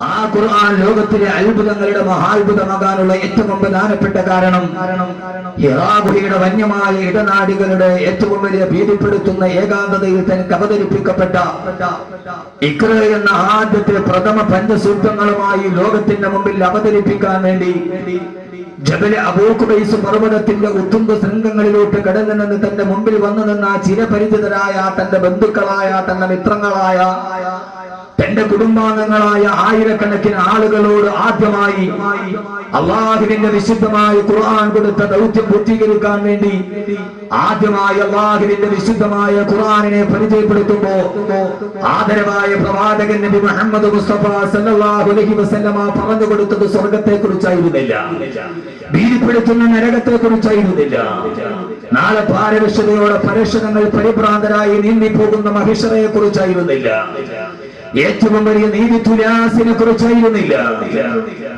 ആ ഖുർആൻ ലോകത്തിലെ അത്ഭുതങ്ങളുടെ മഹാത്ഭുതമാകാനുള്ള ഏറ്റവും പ്രധാനപ്പെട്ട കാരണം ഹിറാ ഗുഹയുടെ വന്യമായ ഇടനാടികളുടെ ഏറ്റവും വലിയ ഭീതിപ്പെടുത്തുന്ന ഏകാന്തതയിൽ തനിക്ക് അവതരിപ്പിക്കപ്പെട്ട ഇഖ്റ എന്ന ആദ്യത്തെ പ്രഥമ പഞ്ചസൂക്തങ്ങളുമായി ലോകത്തിന്റെ മുമ്പിൽ അവതരിപ്പിക്കാൻ വേണ്ടി ജബൽ അബൂ ഖുബൈസ് പർവ്വതത്തിന്റെ ഉത്തുംഗ ശൃംഗങ്ങളിലോട്ട് കടന്നു നിന്ന് തന്റെ മുമ്പിൽ വന്നു നിന്ന ചിരപരിചിതരായ തന്റെ ബന്ധുക്കളായ തന്റെ മിത്രങ്ങളായ തന്റെ കുടുംബാംഗങ്ങളായ ആയിരക്കണക്കിന് ആളുകളോട് ആദ്യമായി അള്ളാഹുവിന്റെ വിശുദ്ധമായ ഖുർആൻ കൊടുത്ത ദൗത്യം പൂർത്തീകരിക്കാൻ വേണ്ടി ആദ്യമായി അള്ളാഹുവിന്റെ വിശുദ്ധമായ ഖുർആനിനെ പരിചയപ്പെടുത്തുമ്പോ ആദരവായ പ്രവാചകൻ നബി മുഹമ്മദ് മുസ്തഫ സല്ലല്ലാഹു അലൈഹി വസല്ലമ പറഞ്ഞു കൊടുത്തത് സ്വർഗത്തെ കുറിച്ചായിരുന്നില്ല, ഭീതിപ്പെടുത്തുന്ന നരകത്തെ കുറിച്ചായിരുന്നില്ല, നാളെ പാരവശ്യതയോടെ പരേക്ഷണങ്ങൾ പരിഭ്രാന്തരായി നീന്തിപ്പോകുന്ന മഹിഷറയെ കുറിച്ചായിരുന്നില്ല, ഏറ്റവും വലിയ നീതി തുലാസിനെ കുറിച്ചായിരുന്നില്ല.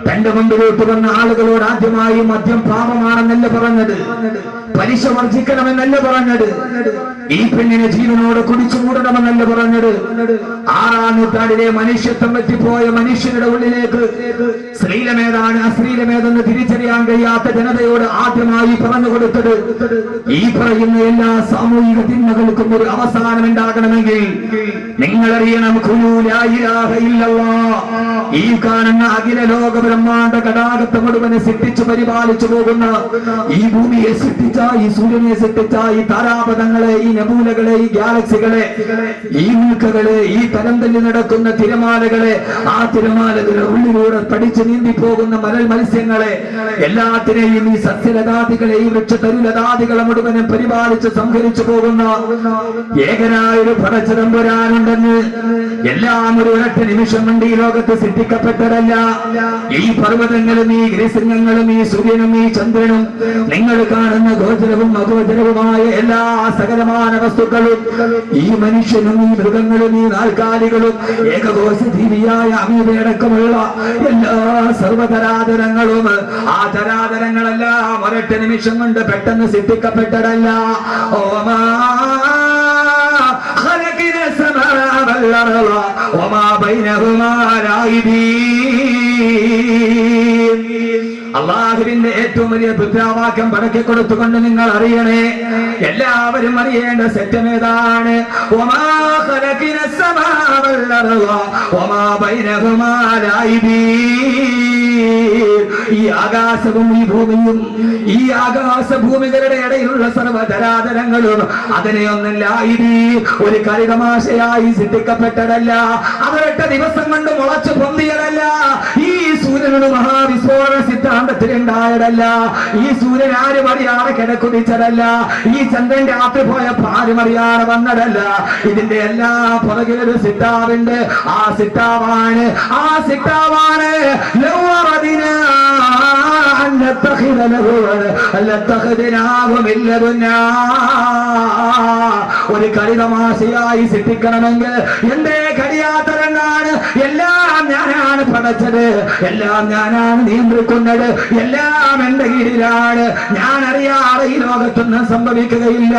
തന്റെ മുമ്പിലോട്ട് വന്ന ആളുകളോട് ആദ്യമായി മദ്യം പാപമാണെന്നല്ല പറഞ്ഞത്, പലിശ വർജിക്കണമെന്നല്ല പറഞ്ഞത്, ഈ പെണ്ണിനെ ജീവനോട് കുടിച്ചു മൂടണമെന്നല്ല പറഞ്ഞത്. 6-ാം നൂറ്റാണ്ടിലെ മനുഷ്യത്വം പറ്റിപ്പോയ മനുഷ്യരുടെ ഉള്ളിലേക്ക് ശ്ലീലമേതാണ് അശ്ലീലമേതെന്ന് തിരിച്ചറിയാൻ കഴിയാത്ത ജനതയോട് ആദ്യമായി പറഞ്ഞു കൊടുത്തത്, ഈ പറയുന്ന എല്ലാ സാമൂഹിക തിന്മകൾക്കും ഒരു അവസാനം ഉണ്ടാകണമെങ്കിൽ നിങ്ങളറിയണം ഈ കാണുന്ന അഖില ലോക ബ്രഹ്മാണ്ഡ കടാകത്തെ മുഴുവനെ സൃഷ്ടിച്ചു പരിപാലിച്ചു പോകുന്ന ഈ ഭൂമിയെ സൃഷ്ടിച്ച, ഈ സൂര്യനെ സൃഷ്ടിച്ച, ഈ താരാപഥങ്ങളെ, ഈ നബൂലകളെ, ഈ ഗാലക്സികളെ, ഈ മിൽക്കുകളെ, ഈ തരം തല്ലി നടക്കുന്ന തിരമാലകളെ, ആ തിരമാലകളുടെ ഉള്ളിലൂടെ പഠിച്ചു നീന്തി പോകുന്ന മരൽ മത്സ്യങ്ങളെ എല്ലാത്തിനെയും, ഈ സസ്യലതാദികളെ, ഈ വൃക്ഷതരുലതാദികളെ മുഴുവനും പരിപാലിച്ച് സംഹരിച്ചു പോകുന്ന ഏകനായൊരു പടച്ചിടമ്പുരാനുണ്ടെന്ന് എല്ലാം ഒരു ഒരൊറ്റ നിമിഷം കൊണ്ട് ഈ ലോകത്ത് സൃഷ്ടിക്കപ്പെട്ടതല്ല. ഈ പർവ്വതങ്ങളും ഈ ഗിരിശൃംഗങ്ങളും ഈ സൂര്യനും ഈ ചന്ദ്രനും നിങ്ങൾ കാണുന്ന ഗോചരവും അഗോചരവുമായ എല്ലാ സകലമാന വസ്തുക്കളും, ഈ മനുഷ്യനും ഈ മൃഗങ്ങളും ഈ നാൽക്കാലികളും ഏകകോശ ജീവിയായ അമീബയടക്കമുള്ള എല്ലാ സർവ്വതരാതരങ്ങളും, ആ തരാതരങ്ങളെല്ലാം ഒരൊറ്റ നിമിഷം കൊണ്ട് പെട്ടെന്ന് സൃഷ്ടിക്കപ്പെട്ടതല്ല. ഓമാ അള്ളാഹുവിന്റെ ഏറ്റവും വലിയ മുദ്രാവാക്യം പടക്കി കൊടുത്തുകൊണ്ട് നിങ്ങൾ അറിയണേ, എല്ലാവരും അറിയേണ്ട സത്യമേതാണ്. ഈ ആകാശവും ഈ ഭൂമിയും, ഈ ആകാശഭൂമികളുടെ ഇടയിലുള്ള സർവ്വധരാധരങ്ങളും അതിനെയൊന്നല്ല ഒരു കളിതമാശയായി സൃഷ്ടിക്കപ്പെട്ടതല്ല, അവരൊറ്റ ദിവസം കൊണ്ട് മുളച്ചു പൊന്തിയതല്ല, ഈ സൂര്യനോട് മഹാവിസ്ഫോടന സിദ്ധാന്തത്തിലുണ്ടായതല്ല, ഈ സൂര്യൻ ആരും അറിയാതെ കിടക്കുതിച്ചതല്ല, ഈ ചന്ദ്രൻ രാത്രി പോയപ്പോ ആരും അറിയാതെ വന്നതല്ല. ഇതിന്റെ എല്ലാ പുറകിലൊരു സിദ്ധാവുണ്ട്. ആ സിദ്ധാവാണ് ഒരു കളിതമാശയായി സൃഷ്ടിക്കണമെങ്കിൽ എന്റെ കളിയാത്തരങ്ങാണ്, എല്ലാം ഞാനാണ് പടച്ചത്, എല്ലാം ഞാനാണ് നിയന്ത്രിക്കുന്നത്, എല്ലാം എന്റെ കീഴിലാണ്, ഞാൻ അറിയാതെ ഈ ലോകത്തൊന്നും സംഭവിക്കുകയില്ല.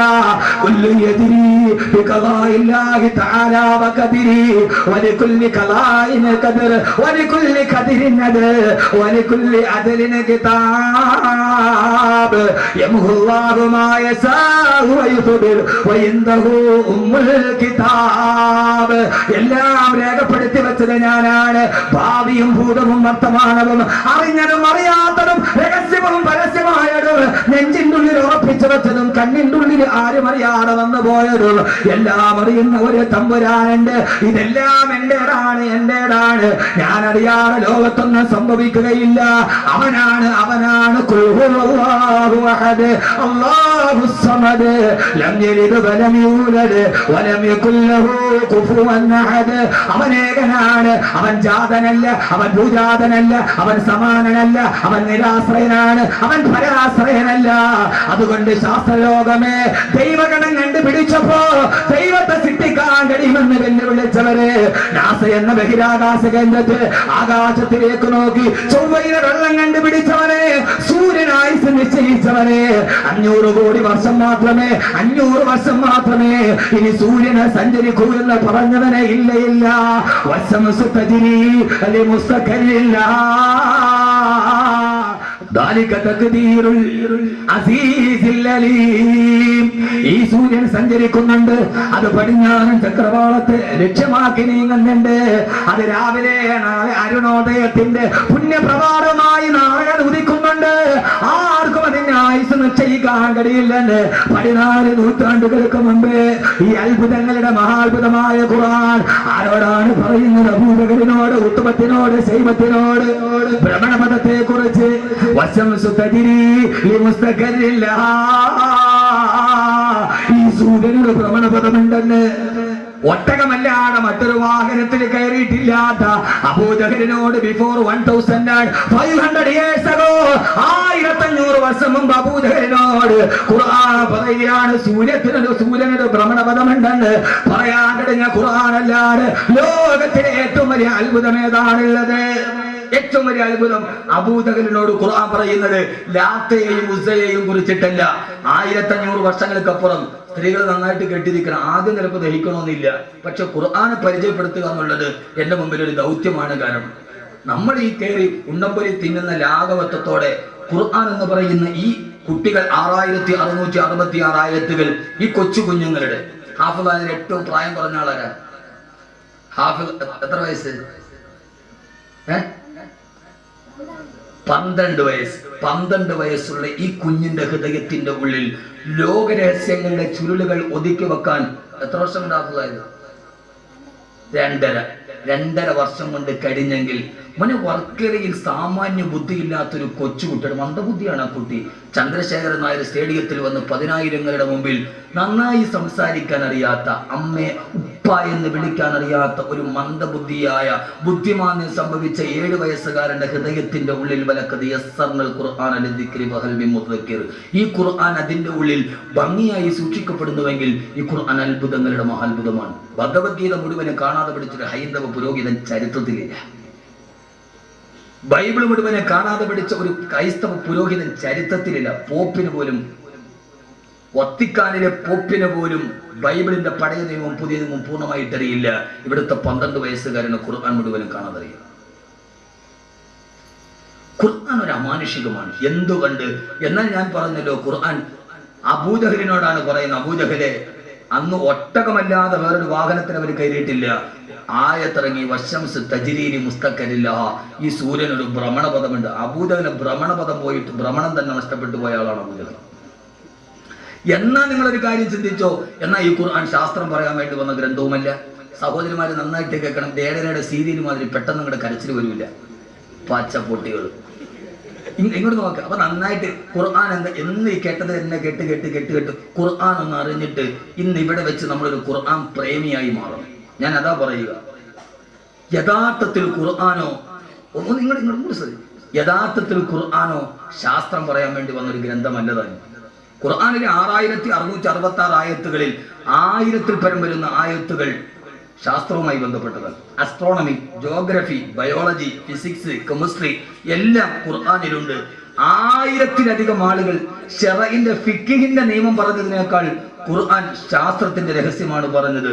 എല്ലാം രേഖപ്പെടുത്തി വെച്ചത് ഞാനാണ്. ഭാവിയും ഭൂതവും വർത്തമാനവും അറിഞ്ഞതും അറിയാത്തതും രഹസ്യവും പരസ്യമായതും നെഞ്ചിന്റെ ഉള്ളിൽ ഉറപ്പിച്ചു വെച്ചതും കണ്ണിന്റെ ഉള്ളിൽ ആരും അറിയാതെ വന്നു പോയതും എല്ലാം അറിയുന്ന ഒരു തമ്പുരാനുണ്ട്. ഇതെല്ലാം എന്റേതാണ്. ഞാൻ അറിയാതെ ലോകത്തൊന്നും സംഭവിക്കുകയില്ല. അവനാണ് അല്ലാഹു സമദ് ലം യലിദ് വലം യൂലദ് വലം യകുൽ ലഹു കുഫുവൻ അഹദ്. അവൻ ഏകനാണ്, അവൻ ജാതനല്ല, അവൻ ഭൂജാതനല്ല, അവൻ സമാനനല്ല, അവൻ നിരാശ്രയനാണ്, അവൻ പരാശ്രയനല്ല. അതുകൊണ്ട് ശാസ്ത്രലോകമേ ദൈവഗണം കണ്ടുപിടിച്ചപ്പോ ദൈവത്തെ സൃഷ്ടിക്കാൻ കഴിയുമെന്ന് വെല്ലുവിളിച്ചവരെ നാസ എന്ന ബഹിരാകാശ കേന്ദ്രത്തിൽ ആകാശത്തിലേക്ക് നോക്കി ചൊവ്വയിലെ വെള്ളം കണ്ടുപിടിച്ചവനെ, സൂര്യനായി നിശ്ചയിച്ചവനെ, 500 കോടി വർഷം മാത്രമേ, 500 വർഷം മാത്രമേ ഇനി സൂര്യനെ സഞ്ചരിക്കൂ എന്ന് പറഞ്ഞവനെ ഇല്ല. വശംസു തജ്രി ലിമുസ്തഖരില്ല. ഈ സൂര്യൻ സഞ്ചരിക്കുന്നുണ്ട്, അത് പടിഞ്ഞാറൻ ചക്രവാളത്തെ ലക്ഷ്യമാക്കി നീങ്ങുന്നുണ്ട്. അത് രാവിലെ നാളെ അരുണോദയത്തിന്റെ പുണ്യപ്രഭാതമായി നാളെ ഉദിക്കുന്നുണ്ട്. ആർക്കും അതിന്റെ ആയുസ് നിശ്ചയിക്കാൻ കഴിയില്ലെന്ന് 14 നൂറ്റാണ്ടുകൾക്ക് മുമ്പേ ഈ അത്ഭുതങ്ങളുടെ മഹാത്ഭുതമായ ഖുർആൻ ആരോടാണ് പറയുന്നത്? അബൂബക്കറിനോട്, ഉത്ബത്തിനോട്, ശൈബത്തിനോട് ഭ്രമണപഥത്തെ കുറിച്ച്. ഈ സൂര്യനൊരു ഭ്രമണപഥമുണ്ടെന്ന് ഒട്ടകമല്ലാതെ മറ്റൊരു വാഹനത്തിൽ കയറിയിട്ടില്ലാത്ത അബൂജഹലിനോട് ബിഫോർ 1500 years ago, 1500 വർഷം മുമ്പ് അബൂജഹലിനോട് ഖുർആൻ പറയുകയാണ് സൂര്യനൊരു ഭ്രമണപഥമുണ്ടെന്ന്. പറയാൻ കഴിഞ്ഞ ഖുർആൻ അല്ലാതെ ലോകത്തിലെ ഏറ്റവും വലിയ അത്ഭുതം ഏതാണുള്ളത്? ഏറ്റവും വലിയ അത്ഭുതം അബൂജഹലിനോട് ഖുർആൻ പറയുന്നത് ലാത്തയെയും ഉസ്സയെയും കുറിച്ചിട്ടല്ല. 1500 വർഷങ്ങൾക്കപ്പുറം സ്ത്രീകൾ നന്നായിട്ട് കെട്ടിരിക്കണം. ആദ്യം ചിലപ്പോൾ ദഹിക്കണമെന്നില്ല, പക്ഷെ ഖുർആനെ പരിചയപ്പെടുത്തുക എന്നുള്ളത് എന്റെ മുമ്പിൽ ഒരു ദൗത്യമാണ്. കാരണം നമ്മൾ ഈ കയറി ഉണ്ടംപൊരി തിന്നുന്ന ലാഘവത്വത്തോടെ ഖുർആൻ എന്ന് പറയുന്ന ഈ കുട്ടികൾ 6666 ആയത്തുകൾ, ഈ കൊച്ചു കുഞ്ഞുങ്ങളുടെ ഹാഫിദ് അതിന് ഏറ്റവും പ്രായം കുറഞ്ഞ ആളാരാ? ഹാഫിദ് എത്ര വയസ്സ്? 12 വയസ്സ്. 12 വയസ്സുള്ള ഈ കുഞ്ഞിന്റെ ഹൃദയത്തിന്റെ ഉള്ളിൽ ലോകരഹസ്യങ്ങളുടെ ചുരുളുകൾ ഒതുക്കി വെക്കാൻ എത്ര വർഷം കൊണ്ട് ഹാഫിദായത്? 2.5 വർഷം കൊണ്ട് കഴിഞ്ഞെങ്കിൽ മോനെ വർക്കലയിൽ സാമാന്യ ബുദ്ധിയില്ലാത്തൊരു കൊച്ചുകുട്ടിയുടെ മന്ദബുദ്ധിയാണ് ആ കുട്ടി. ചന്ദ്രശേഖരൻ നായർ സ്റ്റേഡിയത്തിൽ വന്ന് 10,000ങ്ങളുടെ മുമ്പിൽ നന്നായി സംസാരിക്കാൻ അറിയാത്ത, അമ്മയെ ഉപ്പ എന്ന് വിളിക്കാൻ അറിയാത്ത ഒരു മന്ദബുദ്ധിയായ ബുദ്ധിമാന്യം സംഭവിച്ച 7 വയസ്സുകാരന്റെ ഹൃദയത്തിന്റെ ഉള്ളിൽ ഈ ഖുർആൻ അതിന്റെ ഉള്ളിൽ ഭംഗിയായി സൂക്ഷിക്കപ്പെടുന്നുവെങ്കിൽ ഈ ഖുർആൻ അത്ഭുതങ്ങളുടെ മഹാത്ഭുതമാണ്. ഭഗവത്ഗീത മുഴുവനെ കാണാതെ പഠിച്ചൊരു ഹൈന്ദവ പുരോഹിതൻ ചരിത്രത്തിലില്ല. ബൈബിൾ മുഴുവനെ കാണാതെ പഠിച്ച ഒരു ക്രൈസ്തവ പുരോഹിതൻ ചരിത്രത്തിലില്ല. പോപ്പിന് പോലും, വത്തിക്കാനിലെ പോപ്പിന് പോലും ബൈബിളിന്റെ പഴയ നിയമവും പുതിയ നിയമവും പൂർണ്ണമായിട്ട് അറിയില്ല. ഇവിടുത്തെ 12 വയസ്സുകാരന് ഖുർആൻ മുഴുവനും കാണാതെ അറിയാം. ഖുർആൻ ഒരു അമാനുഷികമാണ്. എന്തുകൊണ്ട്? എന്നാൽ ഞാൻ പറഞ്ഞല്ലോ, ഖുർആൻ അബൂജഹലിനോടാണ് പറയുന്നത്. അബൂജഹലെ, അന്ന് ഒട്ടകമല്ലാതെ വേറൊരു വാഹനത്തിന് അവർ കയറിയിട്ടില്ല. ആയത്തിറങ്ങി വശംസ് തജ്രീനി മുസ്തഖരില്ല. ഈ സൂര്യനൊരു ഭ്രമണപഥമുണ്ട്. അബൂജഹലിന് ഭ്രമണപഥം പോയിട്ട് ഭ്രമണം തന്നെ നഷ്ടപ്പെട്ടു പോയ ആളാണ് അബൂജഹൽ. എന്നാ നിങ്ങളൊരു കാര്യം ചിന്തിച്ചോ, എന്നാ ഈ ഖുർആൻ ശാസ്ത്രം പറയാൻ വേണ്ടി വന്ന ഗ്രന്ഥവുമല്ല. സഹോദരിമാര് നന്നായിട്ട് കേൾക്കണം. ദേടനയുടെ സീരിയൽ മാതിരി പെട്ടെന്ന് നിങ്ങളുടെ കരച്ചിൽ വരില്ല. പച്ചപ്പൊട്ടികൾ ഇങ്ങോട്ട് നോക്കുക. അപ്പൊ നന്നായിട്ട് ഖുർആൻ എന്ന് കേട്ടത് എന്നെ കേട്ട് ഖുർആൻ ഒന്ന് അറിഞ്ഞിട്ട് ഇന്ന് ഇവിടെ വെച്ച് നമ്മളൊരു ഖുർആൻ പ്രേമിയായി മാറണം. ഞാൻ അതാ പറയുക. യഥാർത്ഥത്തിൽ ഖുർആനോ യഥാർത്ഥത്തിൽ ഖുർആനോ ശാസ്ത്രം പറയാൻ വേണ്ടി വന്നൊരു ഗ്രന്ഥമല്ലതാണ്. ഖുർആനിലെ 6666 ആയത്തുകളിൽ 1000-ൽ പരം വരുന്ന ആയത്തുകൾ ശാസ്ത്രവുമായി ബന്ധപ്പെട്ടതാണ്. Astronomy, geography, biology, physics, chemistry എല്ലാം ഖുർആനിലുണ്ട്. 1000-ലധികം ആളുകൾ ശറഇന്റെ ഫിഖ്ഹിന്റെ നിയമം പറഞ്ഞതിനേക്കാൾ ഖുർആൻ ശാസ്ത്രത്തിന്റെ രഹസ്യമാണ് പറഞ്ഞത്.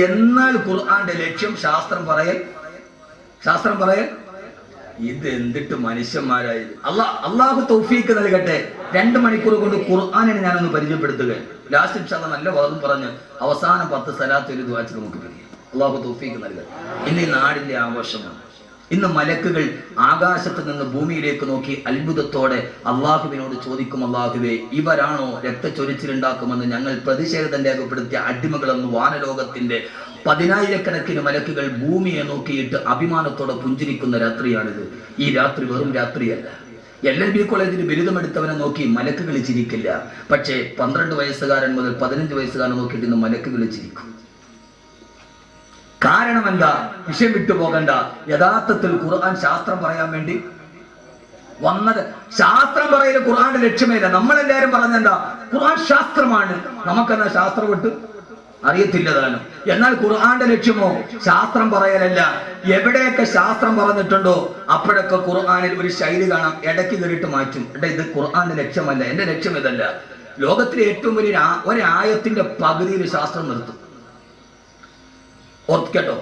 എന്നാൽ ഖുർആന്റെ ലക്ഷ്യം ശാസ്ത്രം പറയൽ. ഇത് എന്തിട്ട് മനുഷ്യന്മാരായത്. അള്ളാഹു തൗഫീക്ക് നൽകട്ടെ. 2 മണിക്കൂർ കൊണ്ട് ഖുർആനിനെ ഞാനൊന്ന് പരിചയപ്പെടുത്തുക. ലാസ്റ്റ് ഇൻഷാ അല്ലാഹ് നല്ല വാദം പറഞ്ഞ് അവസാനം 10 സലാത്ത് ഒരു ദുആ ചെയ്ത് നമുക്ക് പിരിയാം. അള്ളാഹു തൗഫീക്ക് നൽകട്ടെ. ഇന്ന് ഈ നാടിന്റെ ആഘോഷമാണ്. ഇന്ന് മലക്കുകൾ ആകാശത്ത് നിന്ന് ഭൂമിയിലേക്ക് നോക്കി അത്ഭുതത്തോടെ അള്ളാഹുവിനോട് ചോദിക്കും, അള്ളാഹുവേ, ഇവരാണോ രക്തച്ചൊരിച്ചിലുണ്ടാക്കുമെന്ന് ഞങ്ങൾ പ്രതിഷേധം രേഖപ്പെടുത്തിയ അടിമകളെന്ന് വാനലോകത്തിന്റെ 10,000-കണക്കിന് മലക്കുകൾ ഭൂമിയെ നോക്കിയിട്ട് അഭിമാനത്തോടെ പുഞ്ചിരിക്കുന്ന രാത്രിയാണിത്. ഈ രാത്രി വെറും രാത്രിയല്ല. LLB കോളേജിൽ ബിരുദമെടുത്തവനെ നോക്കി മലക്കുകൾ ചിരിക്കില്ല. പക്ഷേ 12 വയസ്സുകാരൻ മുതൽ 15 വയസ്സുകാരൻ നോക്കിയിട്ട് ഇന്ന് മലക്കുകൾ ചിരിക്കും. കാരണം എന്താ? വിഷയം വിട്ടുപോകണ്ട. യഥാർത്ഥത്തിൽ ഖുർആൻ ശാസ്ത്രം പറയാൻ വേണ്ടി വന്നത്. ശാസ്ത്രം പറയല് ഖുർആന്റെ ലക്ഷ്യമേല. നമ്മളെല്ലാരും പറഞ്ഞെന്താ? ഖുർആൻ ശാസ്ത്രമാണ്. നമുക്കെന്നാ ശാസ്ത്രം വിട്ട് അറിയത്തില്ല താനും. എന്നാൽ ഖുർആന്റെ ലക്ഷ്യമോ ശാസ്ത്രം പറയലല്ല. എവിടെയൊക്കെ ശാസ്ത്രം പറഞ്ഞിട്ടുണ്ടോ അപ്പോഴൊക്കെ ഖുർആനിൽ ഒരു ശൈലി കാണാം. ഇടയ്ക്ക് കയറിയിട്ട് മാറ്റും. ഇത് ഖുർആന്റെ ലക്ഷ്യമല്ല, എന്റെ ലക്ഷ്യം ഇതല്ല. ലോകത്തിലെ ഏറ്റവും വലിയ ഒരായത്തിന്റെ പകുതിയിൽ ശാസ്ത്രം നിർത്തും. ഓർക്കേട്ടോ,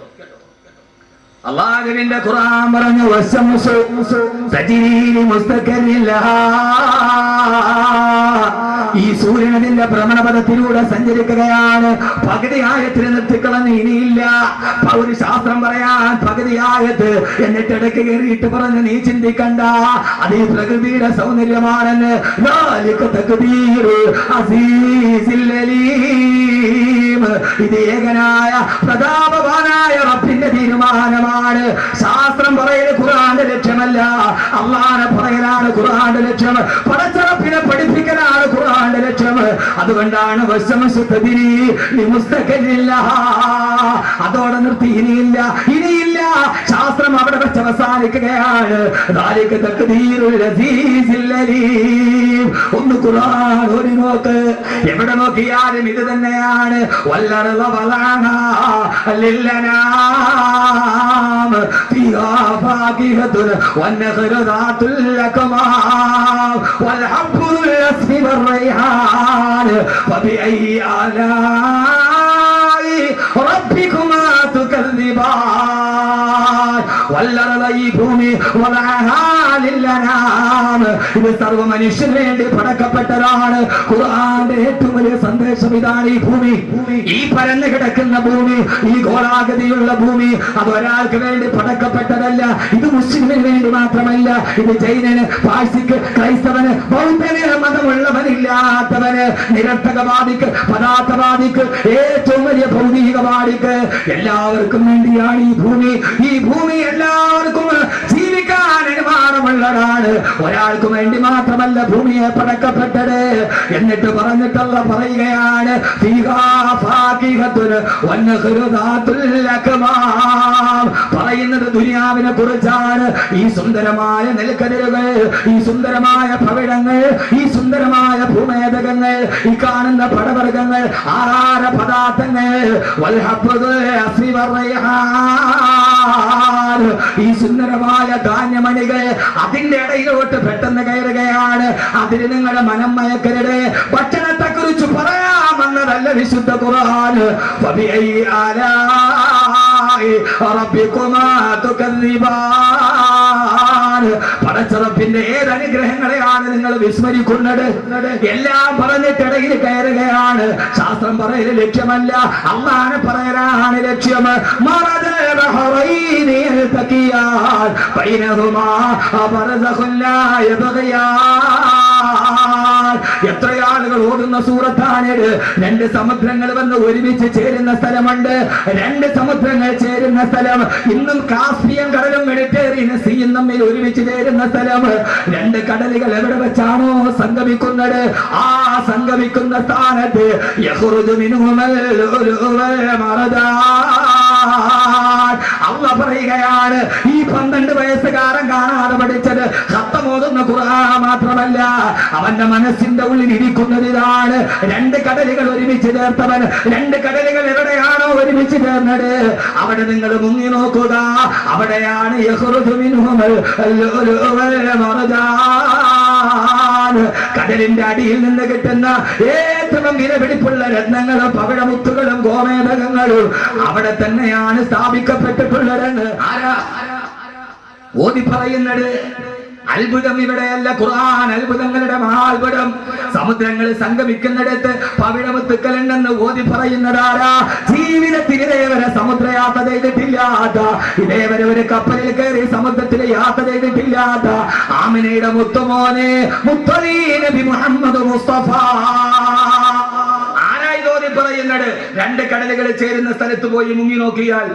അല്ലാഹുവിന്റെ ഖുർആൻ പറഞ്ഞു ഈ സൂര്യൻ അതിന്റെ ഭ്രമണപഥത്തിലൂടെ സഞ്ചരിക്കുകയാണ്. പകുതി ആയത്തിന് നിർത്തിക്കളഞ്ഞ് ഇനിയില്ല. ഒരു ശാസ്ത്രം പറയാൻ പകുതി ആയത്ത് എന്നിട്ട് ഇടയ്ക്ക് കയറിയിട്ട് പറഞ്ഞ് നീ ചിന്തിക്കണ്ട, അത് ഈ പ്രകൃതിയുടെ സൗന്ദര്യമാണെന്ന്. ഇത് ഏകനായ പ്രതാപവാനായ റബ്ബിന്റെ തീരുമാനമാണ്. ശാസ്ത്രം പറയൽ ഖുർആന്റെ ലക്ഷ്യമല്ല, അല്ലാഹുവിനെ പറയലാണ് ഖുർആന്റെ ലക്ഷ്യം. പടച്ചറപ്പിനെ പഠിപ്പിക്കലാണ് ഖുർആന്റെ ലക്ഷ്യം. അതുകൊണ്ടാണ് അതോടെ നിർത്തി. ഇനിയില്ല. ശാസ്ത്രം അവിടെ വെച്ച് അവസാനിക്കുകയാണ്. ഒന്ന് ഖുർആൻ ഒരു നോക്ക്, എവിടെ നോക്കിയാലും ഇത് തന്നെയാണ്. والنخل ذات الأكمام والحب ذو العصف والريحان فبأي آلاء ربكما تكذبان والأرض ഭൂമി ഇത് സർവ്വ മനുഷ്യന് വേണ്ടി പടക്കപ്പെട്ടതാണ്. ഖുർആന്റെ ഏറ്റവും വലിയ സന്ദേശം ഇതാണ്. ഈ ഭൂമി, ഈ പരന്നു കിടക്കുന്ന ഭൂമി, ഈ ഗോളാകൃതിയുള്ള ഭൂമി, അത് ഒരാൾക്ക് വേണ്ടി പടക്കപ്പെട്ടതല്ല. ഇത് മുസ്ലിമിന് വേണ്ടി മാത്രമല്ല. ഇത് ജൈനന്, പാഴ്സിക്ക്, ക്രൈസ്തവന്, ബൗദ്ധന്, മതമുള്ളവനില്ലാത്തവന്, നിരർത്ഥകവാദിക്ക്, പദാർത്ഥവാദിക്ക്, ഏറ്റവും വലിയ ഭൗതികവാദിക്ക്, എല്ലാവർക്കും വേണ്ടിയാണ് ഈ ഭൂമി. ഈ ഭൂമി എല്ലാവർക്കും ജീവിക്കാൻ അനുമാനമുള്ളതാണ്. ഒരാൾക്കും വേണ്ടി മാത്രമല്ല ഭൂമിയെ പടക്കപ്പെട്ടത്. എന്നിട്ട് പറഞ്ഞിട്ടുള്ള പറയുകയാണ്, പറയുന്നത് ദുനിയാവിനെ കുറിച്ചാണ്. ഈ സുന്ദരമായ നെൽക്കതിരുകൾ, ഈ സുന്ദരമായ ഭവിടങ്ങൾ, ഈ സുന്ദരമായ ഭൂമേതകങ്ങൾ, ഈ കാണുന്ന പടവർഗങ്ങൾ, ആഹാര പദാർത്ഥങ്ങൾ, ഈ സുന്ദരമായ ധാന്യമണികൾ അതിന്റെ ഇടയിലോട്ട് പെട്ടെന്ന് കയറുകയാണ്. അതിന് നിങ്ങളുടെ മനം മയക്കരുത്. ഭക്ഷണത്തെ കുറിച്ച് പറയാമെന്നതല്ല വിശുദ്ധ ഖുർആൻ. പടച്ചറപ്പിന്റെ ഏത് അനുഗ്രഹങ്ങളെയാണ് നിങ്ങൾ വിസ്മരിക്കുന്നത്? എല്ലാം പറഞ്ഞിട്ടിടയിൽ കയറുകയാണ്. ശാസ്ത്രം പറയൽ ലക്ഷ്യമല്ല, അല്ലാഹുവിനെ പറയലാണ് ലക്ഷ്യം. എത്ര ആളുകൾ ഓടുന്ന സൂറത്താണിത്. രണ്ട് സമുദ്രങ്ങൾ വന്ന് ഒരുമിച്ച് ചേരുന്ന സ്ഥലമുണ്ട്. രണ്ട് സമുദ്രങ്ങൾ ചേരുന്ന സ്ഥലം. ഇന്നും കാസ്പിയൻ കടലും മെഡിറ്ററേനിയൻ സീയും തമ്മിൽ ഒരുമിച്ച് ചേരുന്ന സ്ഥലം. രണ്ട് കടലുകൾ എവിടെ വെച്ചാണോ സംഗമിക്കുന്നത്, ആ സംഗമിക്കുന്ന സ്ഥാനത്ത് അല്ലാഹു പറയുകയാണ്, ഈ 12 വയസ്സുകാരൻ കാണാതെ പഠിച്ചത് ഖത്തമോതുന്ന ഖുർആൻ മാത്രമല്ല, അവന്റെ മനസ്സിന്റെ ഉള്ളിൽ ഇരിക്കുന്നത് ഇതാണ്. രണ്ട് കടലുകൾ ഒരുമിച്ച് ചേർത്തവൻ. രണ്ട് കടലുകൾ എവിടെയാണോ ഒരുമിച്ച് ചേർന്നത് അവിടെ നിങ്ങൾ മുങ്ങി നോക്കുക. അവിടെയാണ് കടലിന്റെ അടിയിൽ നിന്ന് കിട്ടുന്ന ഏറ്റവും വിലപിടിപ്പുള്ള രത്നങ്ങളും പവിഴമുത്തുകളും ഗോമേതകങ്ങളും അവിടെ തന്നെയാണ് സ്ഥാപിക്കപ്പെട്ടിട്ടുള്ളതെന്ന് ഓതി പറയുന്നത്. അത്ഭുതം ഇവിടെയല്ല, ഖുർആൻ അത്ഭുതങ്ങളുടെ മഹാത്ഭുതം. സമുദ്രങ്ങൾ സംഗമിക്കുന്നിടത്ത് പവിഴമുത്തുക്കളുണ്ടെന്ന് ഓതി പറയുന്നതാരാ? ജീവിതത്തിൽ ഇതേവരെ സമുദ്രയാത്ര ചെയ്തിട്ടില്ലാത്ത, ഇതേവരെ ഒരു കപ്പലിൽ കയറി സമുദ്രത്തിൽ യാത്ര ചെയ്തിട്ടില്ലാത്ത ആമിനയുടെ മുത്തുമോനെ മുത്തലീ നബി മുഹമ്മദ് മുസ്തഫ പറയുന്നത്. രണ്ട് കടലുകൾ ചേരുന്ന സ്ഥലത്ത് പോയി മുങ്ങി നോക്കിയാൽ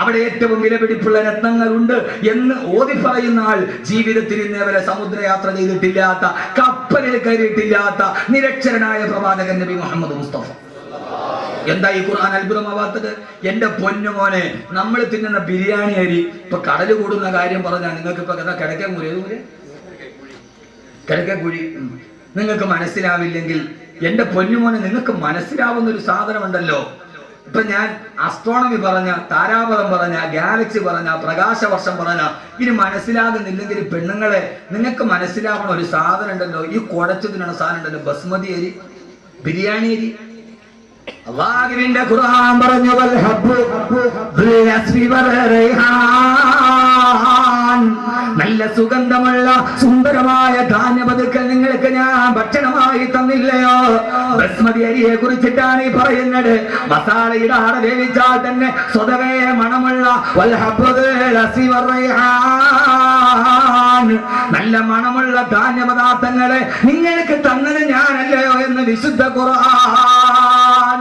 അവിടെ ഏറ്റവും വിലപിടിപ്പുള്ള രത്നങ്ങൾ ഉണ്ട് എന്ന് ഓതി പറയുന്ന ആൾ ജീവിതത്തിൽ ഇന്നേവരെ സമുദ്രയാത്ര ചെയ്തിട്ടില്ലാത്ത, കപ്പലിൽ കയറിയിട്ടില്ലാത്ത നിരക്ഷരനായ പ്രവാചകൻ നബി മുഹമ്മദ് മുസ്തഫ. എന്താ ഈ ഖുർആൻ അത്ഭുതമാവാത്തത്? എന്റെ പൊന്നുമോനെ, നമ്മൾ തിന്നുന്ന ബിരിയാണി അരി ഇപ്പൊ കടല് കൂടുന്ന കാര്യം പറഞ്ഞാൽ നിങ്ങൾക്ക് ഇപ്പൊ കിടക്കക്കുഴി നിങ്ങൾക്ക് മനസ്സിലാവില്ലെങ്കിൽ, എന്റെ പൊന്നുമോനെ, നിങ്ങൾക്ക് മനസ്സിലാവുന്ന ഒരു സാധനമുണ്ടല്ലോ, ഇപ്പൊ ഞാൻ അസ്ട്രോണമി പറഞ്ഞ, താരാപഥം പറഞ്ഞ, ഗാലക്സി പറഞ്ഞ, പ്രകാശവർഷം പറഞ്ഞ ഇനി മനസ്സിലാകുന്നില്ലെങ്കിൽ പെണ്ണുങ്ങളെ നിങ്ങൾക്ക് മനസ്സിലാവണ ഒരു സാധനം ഉണ്ടല്ലോ, ഈ കുഴച്ചു തിന്നണ സാധനം ഉണ്ടല്ലോ, ബസ്മതി അരി, ബിരിയാണി അരി. അല്ലാഹുവിന്റെ ഖുർആൻ പറഞ്ഞു നല്ല സുഗന്ധമുള്ള സുന്ദരമായ ധാന്യപതുക്കൾ നിങ്ങൾക്ക് ഞാൻ ഭക്ഷണമായി തന്നില്ലയോ? ബസ്മതി അരിയെ കുറിച്ചിട്ടാണ് ഈ പറയുന്നത്. മസാല ഇടാതെ വേവിച്ചാൽ തന്നെ സ്വതവേ മണമുള്ള നല്ല മണമുള്ള ധാന്യപദാർത്ഥങ്ങളെ നിങ്ങൾക്ക് തന്നത് ഞാനല്ലയോ എന്ന് വിശുദ്ധ ഖുർആൻ.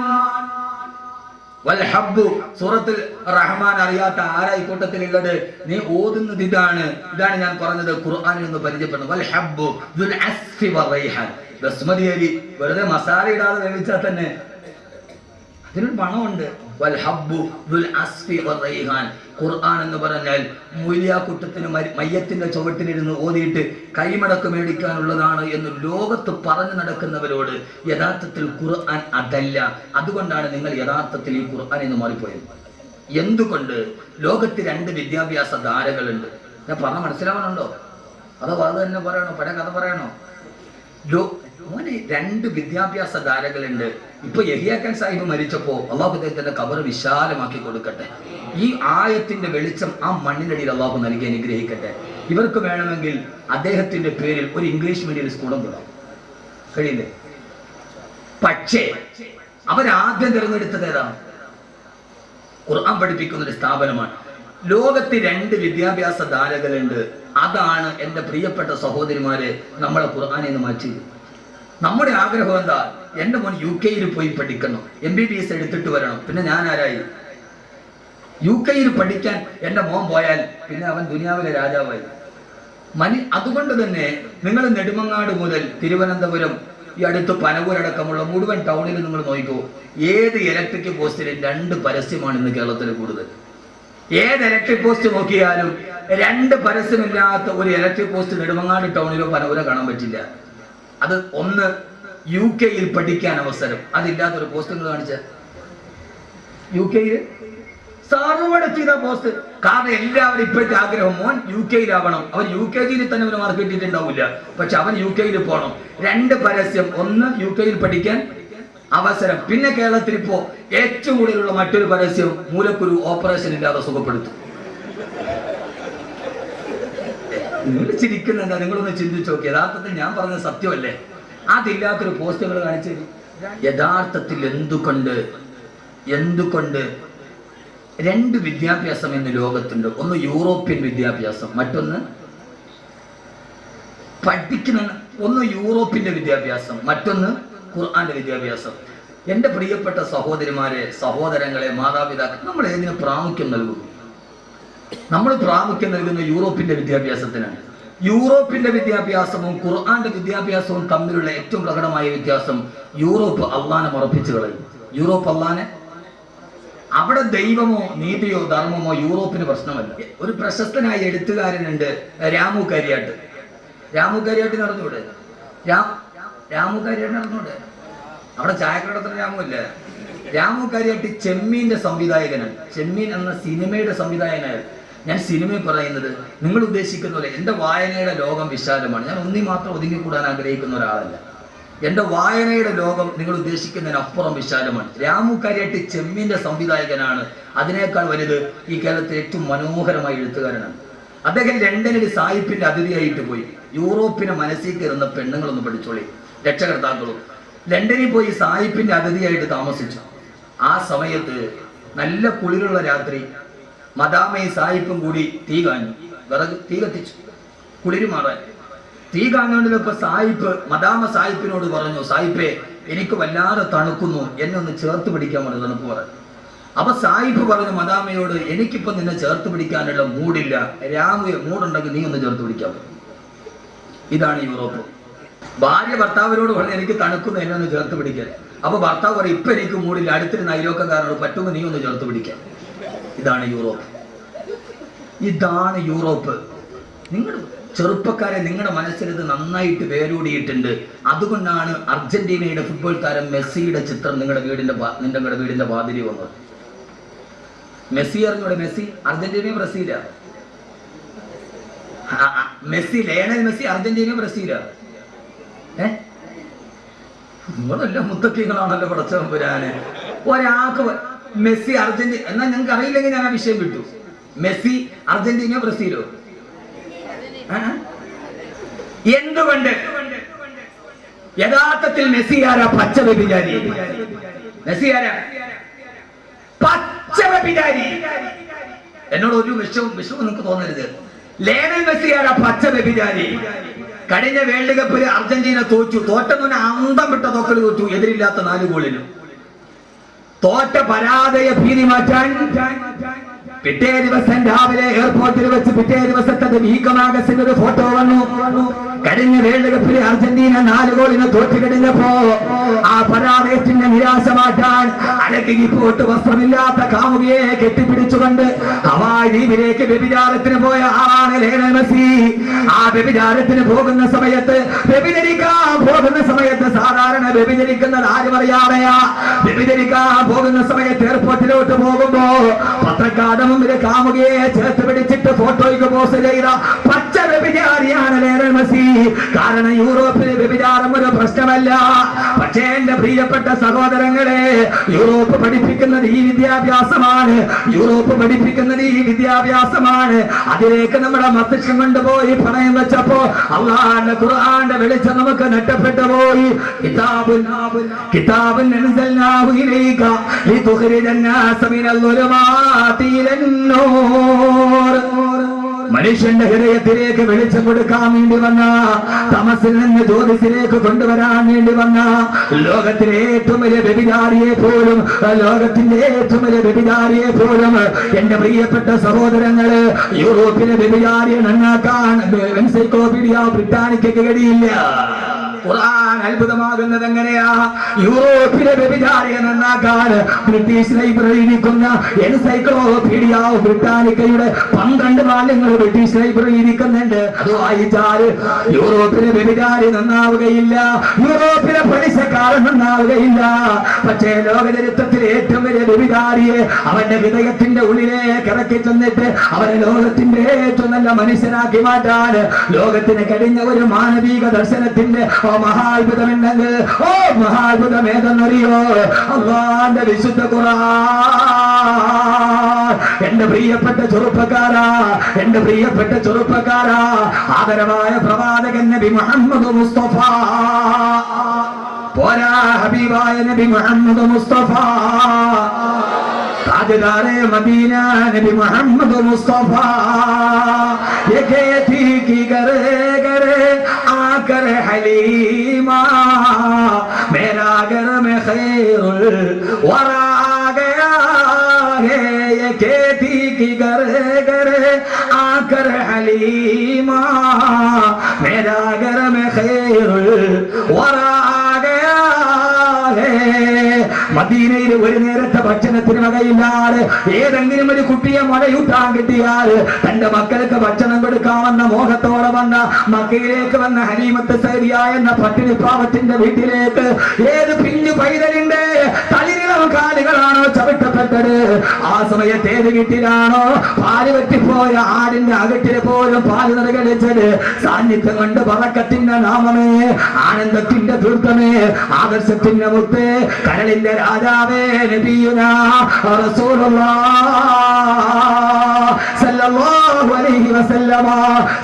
സൂറത്തുൽ റഹ്മാൻ അറിയാത്ത ആരാ ഈ കൂട്ടത്തിലുള്ളത്? നീ ഓതുന്നത് ഇതാണ് ഞാൻ പറഞ്ഞത്. ഖുർആനിൽ നിന്ന് പരിചയപ്പെടുന്നു. ബസ്മതി അരി വെറുതെ മസാല ഇടാതെ വേവിച്ചാൽ തന്നെ അതിനൊരു മണമുണ്ട്. ഖുർആൻ എന്ന് പറഞ്ഞാൽ മൂല്യാക്കുട്ടത്തിന് മയ്യത്തിന്റെ ചുവട്ടിലിരുന്ന് ഓതിയിട്ട് കൈമടക്ക് മേടിക്കാനുള്ളതാണ് എന്ന് ലോകത്ത് പറഞ്ഞു നടക്കുന്നവരോട് യഥാർത്ഥത്തിൽ ഖുർആൻ അതല്ല. അതുകൊണ്ടാണ് നിങ്ങൾ യഥാർത്ഥത്തിൽ ഈ ഖുർആൻ എന്ന് മാറിപ്പോയത്. എന്തുകൊണ്ട്? ലോകത്ത് 2 വിദ്യാഭ്യാസ ധാരകളുണ്ട്. ഞാൻ പറഞ്ഞ മനസ്സിലാവണുണ്ടോ? അതോ അത് തന്നെ പറയണോ? പഴയ കഥ പറയണോ? മോനെ 2 വിദ്യാഭ്യാസ ധാരകളുണ്ട്. ഇപ്പൊ യഹിയാഖാൻ സാഹിബ് മരിച്ചപ്പോ അള്ളാഹു അദ്ദേഹത്തിന്റെ ഖബർ വിശാലമാക്കി കൊടുക്കട്ടെ. ഈ ആയത്തിന്റെ വെളിച്ചം ആ മണ്ണിനടിയിൽ അള്ളാഹു നൽകി അനുഗ്രഹിക്കട്ടെ. ഇവർക്ക് വേണമെങ്കിൽ അദ്ദേഹത്തിന്റെ പേരിൽ ഒരു ഇംഗ്ലീഷ് മീഡിയം സ്കൂളും തുടങ്ങാം, കഴിയില്ലേ? പക്ഷേ അവരാദ്യം തിരഞ്ഞെടുത്തത് ഏതാണ്? ഖുർആൻ പഠിപ്പിക്കുന്ന ഒരു സ്ഥാപനമാണ്. ലോകത്ത് 2 വിദ്യാഭ്യാസ ധാരകളുണ്ട്. അതാണ് എൻ്റെ പ്രിയപ്പെട്ട സഹോദരിമാരെ നമ്മളെ ഖുർആനിൽ നിന്ന് മാറ്റിയത്. നമ്മുടെ ആഗ്രഹം എന്താ? എൻ്റെ മോൻ UK പോയി പഠിക്കണം, MBBS എടുത്തിട്ട് വരണം. പിന്നെ ഞാൻ ആരായി? UK പഠിക്കാൻ എൻ്റെ മോൻ പോയാൽ പിന്നെ അവൻ ദുനിയാവിലെ രാജാവായി. അതുകൊണ്ട് തന്നെ നിങ്ങൾ നെടുമങ്ങാട് മുതൽ തിരുവനന്തപുരം ഈ അടുത്ത് പനവൂരടക്കമുള്ള മുഴുവൻ ടൗണിൽ നിങ്ങൾ നോക്കിക്കോ, ഏത് ഇലക്ട്രിക് പോസ്റ്റിലും 2 പരസ്യമാണ് ഇന്ന് കേരളത്തിൽ കൂടുതൽ. ഏത് ഇലക്ട്രിക് പോസ്റ്റ് നോക്കിയാലും 2 പരസ്യമില്ലാത്ത ഒരു ഇലക്ട്രിക് പോസ്റ്റ് നെടുമങ്ങാട് ടൗണിലോ പനവൂരോ കാണാൻ പറ്റില്ല. അത് ഒന്ന് UK പഠിക്കാൻ അവസരം, അതില്ലാത്തൊരു പോസ്റ്റ് നിങ്ങൾ കാണിച്ച UK സർവ്വടെ ചെയ്ത പോസ്റ്റ്. കാരണം എല്ലാവരും ഇപ്പോഴത്തെ ആഗ്രഹം മോൻ UK അവൻ UKG തന്നെ ഒരു മാർക്ക് കിട്ടിയിട്ടുണ്ടാവില്ല, പക്ഷെ അവൻ UK പോകണം. 2 പരസ്യം, ഒന്ന് UK പഠിക്കാൻ അവസരം. പിന്നെ കേരളത്തിൽ ഇപ്പോ ഏറ്റവും കൂടുതലുള്ള മറ്റൊരു പരസ്യം മൂലക്കുരു ഓപ്പറേഷൻ ഇല്ലാതെ സുഖപ്പെടുത്തും. നിങ്ങൾ ചിരിക്കുന്നുണ്ടോ? നിങ്ങളൊന്ന് ചിന്തിച്ചു നോക്കി. യഥാർത്ഥത്തിൽ ഞാൻ പറഞ്ഞത് സത്യമല്ലേ? അതില്ലാത്തൊരു പോസ്റ്റുകൾ കാണിച്ചു. യഥാർത്ഥത്തിൽ എന്തുകൊണ്ട് 2 വിദ്യാഭ്യാസം എന്ന് ലോകത്തുണ്ട്. ഒന്ന് യൂറോപ്യൻ വിദ്യാഭ്യാസം, മറ്റൊന്ന് ഒന്ന് യൂറോപ്പിന്റെ വിദ്യാഭ്യാസം, മറ്റൊന്ന് ഖുർആന്റെ വിദ്യാഭ്യാസം. എൻ്റെ പ്രിയപ്പെട്ട സഹോദരിമാരെ, സഹോദരങ്ങളെ, മാതാപിതാക്കൾ, നമ്മൾ ഏതിന് പ്രാമുഖ്യം നൽകുന്നു? നമ്മൾ പ്രാമുഖ്യം നൽകുന്ന യൂറോപ്പിന്റെ വിദ്യാഭ്യാസത്തിനാണ്. യൂറോപ്പിന്റെ വിദ്യാഭ്യാസവും ഖുർആന്റെ വിദ്യാഭ്യാസവും തമ്മിലുള്ള ഏറ്റവും പ്രകടമായ വ്യത്യാസം, യൂറോപ്പ് അള്ളാനെ മറപ്പിച്ചു കളയും. യൂറോപ്പ് അള്ളാനെ, അവിടെ ദൈവമോ നീതിയോ ധർമ്മമോ യൂറോപ്പിന് പ്രശ്നമല്ല. ഒരു പ്രശസ്തനായ എഴുത്തുകാരനുണ്ട്, രാമു കരിയാട്ട്. നടന്നൂടെ? രാമു കരിയാട്ട് നടന്നൂടെ? അവിടെ ചായക്കടത്തിന് രാമു ഇല്ല. രാമു കരിയാട്ട് ചെമ്മീന്റെ സംവിധായകനാണ്. ചെമ്മീൻ എന്ന സിനിമയുടെ സംവിധായകനായിരുന്നു. ഞാൻ സിനിമയിൽ പറയുന്നത് നിങ്ങൾ ഉദ്ദേശിക്കുന്ന പോലെ എൻ്റെ വായനയുടെ ലോകം വിശാലമാണ്. ഞാൻ ഒന്നി മാത്രം ഒതുങ്ങിക്കൂടാൻ ആഗ്രഹിക്കുന്ന ഒരാളല്ല. എൻ്റെ വായനയുടെ ലോകം നിങ്ങൾ ഉദ്ദേശിക്കുന്നതിനപ്പുറം വിശാലമാണ്. രാമു കരിയാട്ട് ചെമ്മീന്റെ സംവിധായകനാണ്. അതിനേക്കാൾ വലുത് ഈ കേരളത്തിലെ ഏറ്റവും മനോഹരമായ എഴുത്തുകാരനാണ്. അദ്ദേഹം ലണ്ടനിൽ സായിപ്പിന്റെ അതിഥിയായിട്ട് പോയി. യൂറോപ്പിനെ മനസ്സിൽ കയറുന്ന പെണ്ണുങ്ങളൊന്ന് പഠിച്ചോളി, രക്ഷകർത്താക്കളും. ലണ്ടനിൽ പോയി സായിപ്പിന്റെ അതിഥിയായിട്ട് താമസിച്ചു. ആ സമയത്ത് നല്ല കുളിരുള്ള രാത്രി മദാമയും സായിപ്പും കൂടി തീ കത്തിച്ചു, കുളിര് മാറാൻ. തീ കാഞ്ഞുകൊണ്ടിരുന്നപ്പോ മദാമ സായിപ്പിനോട് പറഞ്ഞു, സായിപ്പേ എനിക്ക് വല്ലാതെ തണുക്കുന്നു, എന്നെ ഒന്ന് ചേർത്ത് പിടിക്കാൻ പറഞ്ഞു, തണുപ്പ് പറഞ്ഞു. അപ്പൊ സായിപ്പ് പറഞ്ഞു മദാമയോട്, എനിക്കിപ്പോ നിന്നെ ചേർത്ത് പിടിക്കാനുള്ള മൂടില്ല, മൂടുണ്ടെങ്കിൽ നീ ഒന്ന് ചേർത്ത് പിടിക്കാൻ. ഇതാണ് യൂറോപ്പ്. ഭാര്യ ഭർത്താവിനോട് പറഞ്ഞു എനിക്ക് തണുക്കുന്നു, എന്നെ ഒന്ന് ചേർത്ത് പിടിക്കാൻ. അപ്പൊ ഭർത്താവ് പറയും ഇപ്പൊ എനിക്ക് മൂടില്ല, അടുത്തൊരു അയൽവക്കക്കാരനോട് പറ്റുമ്പോൾ നീ ഒന്ന് ചേർത്ത് പിടിക്കാൻ. ഇതാണ് യൂറോപ്പ്. നിങ്ങൾ ചെറുപ്പക്കാരെ നിങ്ങളുടെ മനസ്സിൽ ഇത് നന്നായിട്ട് വേരൂടിയിട്ടുണ്ട്. അതുകൊണ്ടാണ് അർജന്റീനയുടെ ഫുട്ബോൾ താരം മെസ്സിയുടെ ചിത്രം നിങ്ങളുടെ വീടിന്റെ വാതിരി വന്നത്. മെസ്സി അറിഞ്ഞൂടെ? മെസ്സി അർജന്റീനയും ബ്രസീലാ. മെസ്സി, ലയണൽ മെസ്സി അർജന്റീനയും ബ്രസീലാ. നിങ്ങളെല്ലാം മുത്തക്കിങ്ങളാണല്ലോ പടച്ചവമ്പുരാന്. ഒരാൾക്ക് മെസ്സി അർജന്റീന എന്നാൽ ഞങ്ങൾക്ക് അറിയില്ലെങ്കിൽ ഞാൻ ആ വിഷയം വിട്ടു. മെസ്സി അർജന്റീനയോ ബ്രസീലോ? എന്തുകൊണ്ട്? യഥാർത്ഥത്തിൽ മെസ്സി ആരാ? പച്ച വ്യഭിചാരി. മെസ്സി ആരാ? പച്ച വ്യഭിചാരി. എന്നോട് ഒരു വിഷവും നിങ്ങൾക്ക് തോന്നരുത്. ലയണൽ മെസ്സി ആരാ? പച്ച വ്യഭിചാരി. കഴിഞ്ഞ വേൾഡ് കപ്പിൽ അർജന്റീന തോറ്റെന്ന് അന്തം വിട്ട തോക്കൽ തോറ്റു, എതിരില്ലാത്ത 4 ഗോളിനും. തോറ്റ പരാജയ ഭീതി മാറ്റാൻ പിറ്റേ ദിവസം രാവിലെ എയർപോർട്ടിൽ വെച്ച് പിറ്റേ ദിവസത്തെ വീക്കമാഗസിന്റെ ഒരു ഫോട്ടോ വന്നു. കഴിഞ്ഞ വേൾഡ് കപ്പിൽ അർജന്റീന 4 ഗോളിന് തോറ്റു കഴിഞ്ഞപ്പോ ആ പരാജയത്തിന്റെ നിരാശ മാറ്റാൻ അലക്കി പോട്ട് വസ്ത്രമില്ലാത്ത കാമുകിയെ കെട്ടിപ്പിടിച്ചുകൊണ്ട് ഹവായ് ദ്വീപിലേക്ക് വ്യഭിചാരത്തിന് പോയ ആളാണ് ലയണൽ മെസ്സി. ആ വ്യഭിചാരത്തിന് പോകുന്ന സമയത്ത് സാധാരണ വ്യഭിചരിക്കുന്നത് ആരും അറിയാതെയാ. വ്യഭിചരിക്കാൻ പോകുന്ന സമയത്ത് എയർപോർട്ടിലോട്ട് പോകുമ്പോ പത്രക്കാരുടെ മുമ്പിൽ കാമുകിയെ ചേർത്ത് പിടിച്ചിട്ട് ഫോട്ടോയ്ക്ക് പോസ്റ്റ് ചെയ്ത പച്ച വ്യഭിചാരിയാണ് ലയണൽ മെസ്സി. കാരണം യൂറോപ്പിലെ വ്യഭിചാരം ഒരു പ്രശ്നമല്ല. പക്ഷേ എന്റെ പ്രിയപ്പെട്ട സഹോദരങ്ങളെ, യൂറോപ്പ് പഠിപ്പിക്കുന്നത് ഈ വിദ്യാഭ്യാസമാണ്. അതിലേക്ക് നമ്മുടെ മസ്തിഷ്കം കൊണ്ടുപോയി പണയം വെച്ചപ്പോ അള്ളാന്റെ ഖുർആന്റെ വെളിച്ചം നമുക്ക് നഷ്ടപ്പെട്ടു പോയി. കിതാബുൻ അൻസൽനാഹു ഇലൈക ലിതുഖ്രിജൻ നാസ മിനൽ ളുലുമാതി ഇലന്നൂർ. മനുഷ്യന്റെ ഹൃദയത്തിലേക്ക് വെളിച്ചം കൊടുക്കാൻ വേണ്ടി വന്ന, തമസിൽ നിന്ന് ജ്യോതിസിലേക്ക് കൊണ്ടുവരാൻ വേണ്ടി വന്ന ലോകത്തിന്റെ ഏറ്റവും വലിയ വ്യഭിചാരിയെ പോലും എന്റെ പ്രിയപ്പെട്ട സഹോദരങ്ങള്, യൂറോപ്പിലെ വ്യഭിചാരിയെ നന്നാക്കാൻ എൻസൈക്ലോപീഡിയ ബ്രിട്ടാനിക്കയ്ക്ക് കഴിയില്ല. ഖുർആൻ അത്ഭുതമാകുന്നത് എങ്ങനെയാ? യൂറോപ്പിലെ വ്യഭിചാരിയെ നന്നാക്കാൻ ബ്രിട്ടീഷ് ലൈബ്രറി ഇരിക്കുന്ന എൻസൈക്ലോപീഡിയ ബ്രിട്ടാനിക്കയുടെ 12 വാല്യങ്ങൾ ബ്രിട്ടീഷ് ലൈബ്രറി ഇരിക്കുന്നുണ്ട്. അത് വായിച്ചാൽ യൂറോപ്പിലെ വ്യഭിചാരി നന്നാവുകയില്ല, യൂറോപ്പിലെ പലിശക്കാരൻ നന്നാവുകയില്ല. പക്ഷേ ലോകചരിത്രത്തിലെ ഏറ്റവും വലിയ വ്യഭിചാരിയെ അവന്റെ ഹൃദയത്തിന്റെ ഉള്ളിലേക്ക് ഇറക്കി ചെന്നിട്ട് അവനെ ലോകത്തിന്റെ ഏറ്റവും നല്ല മനുഷ്യനാക്കി മാറ്റാൻ ലോകത്തിന് കഴിഞ്ഞ ഒരു മാനവിക ദർശനത്തിന്റെ മഹാത്ഭുതമുണ്ടെങ്കിൽ മഹാത്ഭുതം ഏതെന്നറിയോ? അല്ലാഹുവിന്റെ വിശുദ്ധ ഖുർആൻ. എന്റെ പ്രിയപ്പെട്ട ചെറുപ്പക്കാരാ, ആദരവായ പ്രവാചകൻ നബി മുഹമ്മദ് മുസ്തഫ, പോരാ ഹബീബായ നബി മുഹമ്മദ് മുസ്തഫ, താജ്ദാരെ മദീന നബി മുഹമ്മദ് മുസ്തഫ, ये खेती की करे आकर हलीमा, मेरा घर में खैरुल वरा गया है. ये खेती की करे आकर हलीमा, मेरा घर में खैरुल वरा गया है. മദീനയിൽ ഒരു നേരത്തെ ഭക്ഷണത്തിന് വകയില്ലാതെ ഏതെങ്കിലും ഒരു കുട്ടിയെ മുലയൂട്ടാൻ കിട്ടിയാൽ തന്റെ മക്കൾക്ക് ഭക്ഷണം കൊടുക്കാമെന്ന മോഹത്തോടെ വന്ന മക്കയിലേക്ക് വന്ന ഹലീമത്ത് സൈദിയ എന്ന പട്ടിണി പാവത്തിന്റെ വീട്ടിലേക്ക് ഏത് പിഞ്ഞു പൈതലിന്റെ തളിരിളം കാലുകളാണോ ചവിട്ടപ്പെട്ടത്, ആ സമയത്ത് ഏത് വീട്ടിലാണോ പാല് വെട്ടിപ്പോയ ആടിന്റെ അകട്ടില് പോലും പാല് നിറകടിച്ചത്, സാന്നിധ്യം കൊണ്ട് പറക്കത്തിന്റെ നാമമേ, ആനന്ദത്തിന്റെ തീർത്ഥമേ, ആദർശത്തിന്റെ മുത്തേ, കരളിന്റെ രാജാവേ നബിയുനാ റസൂലുള്ളാഹ് സല്ലല്ലാഹു അലൈഹി വസല്ലമ.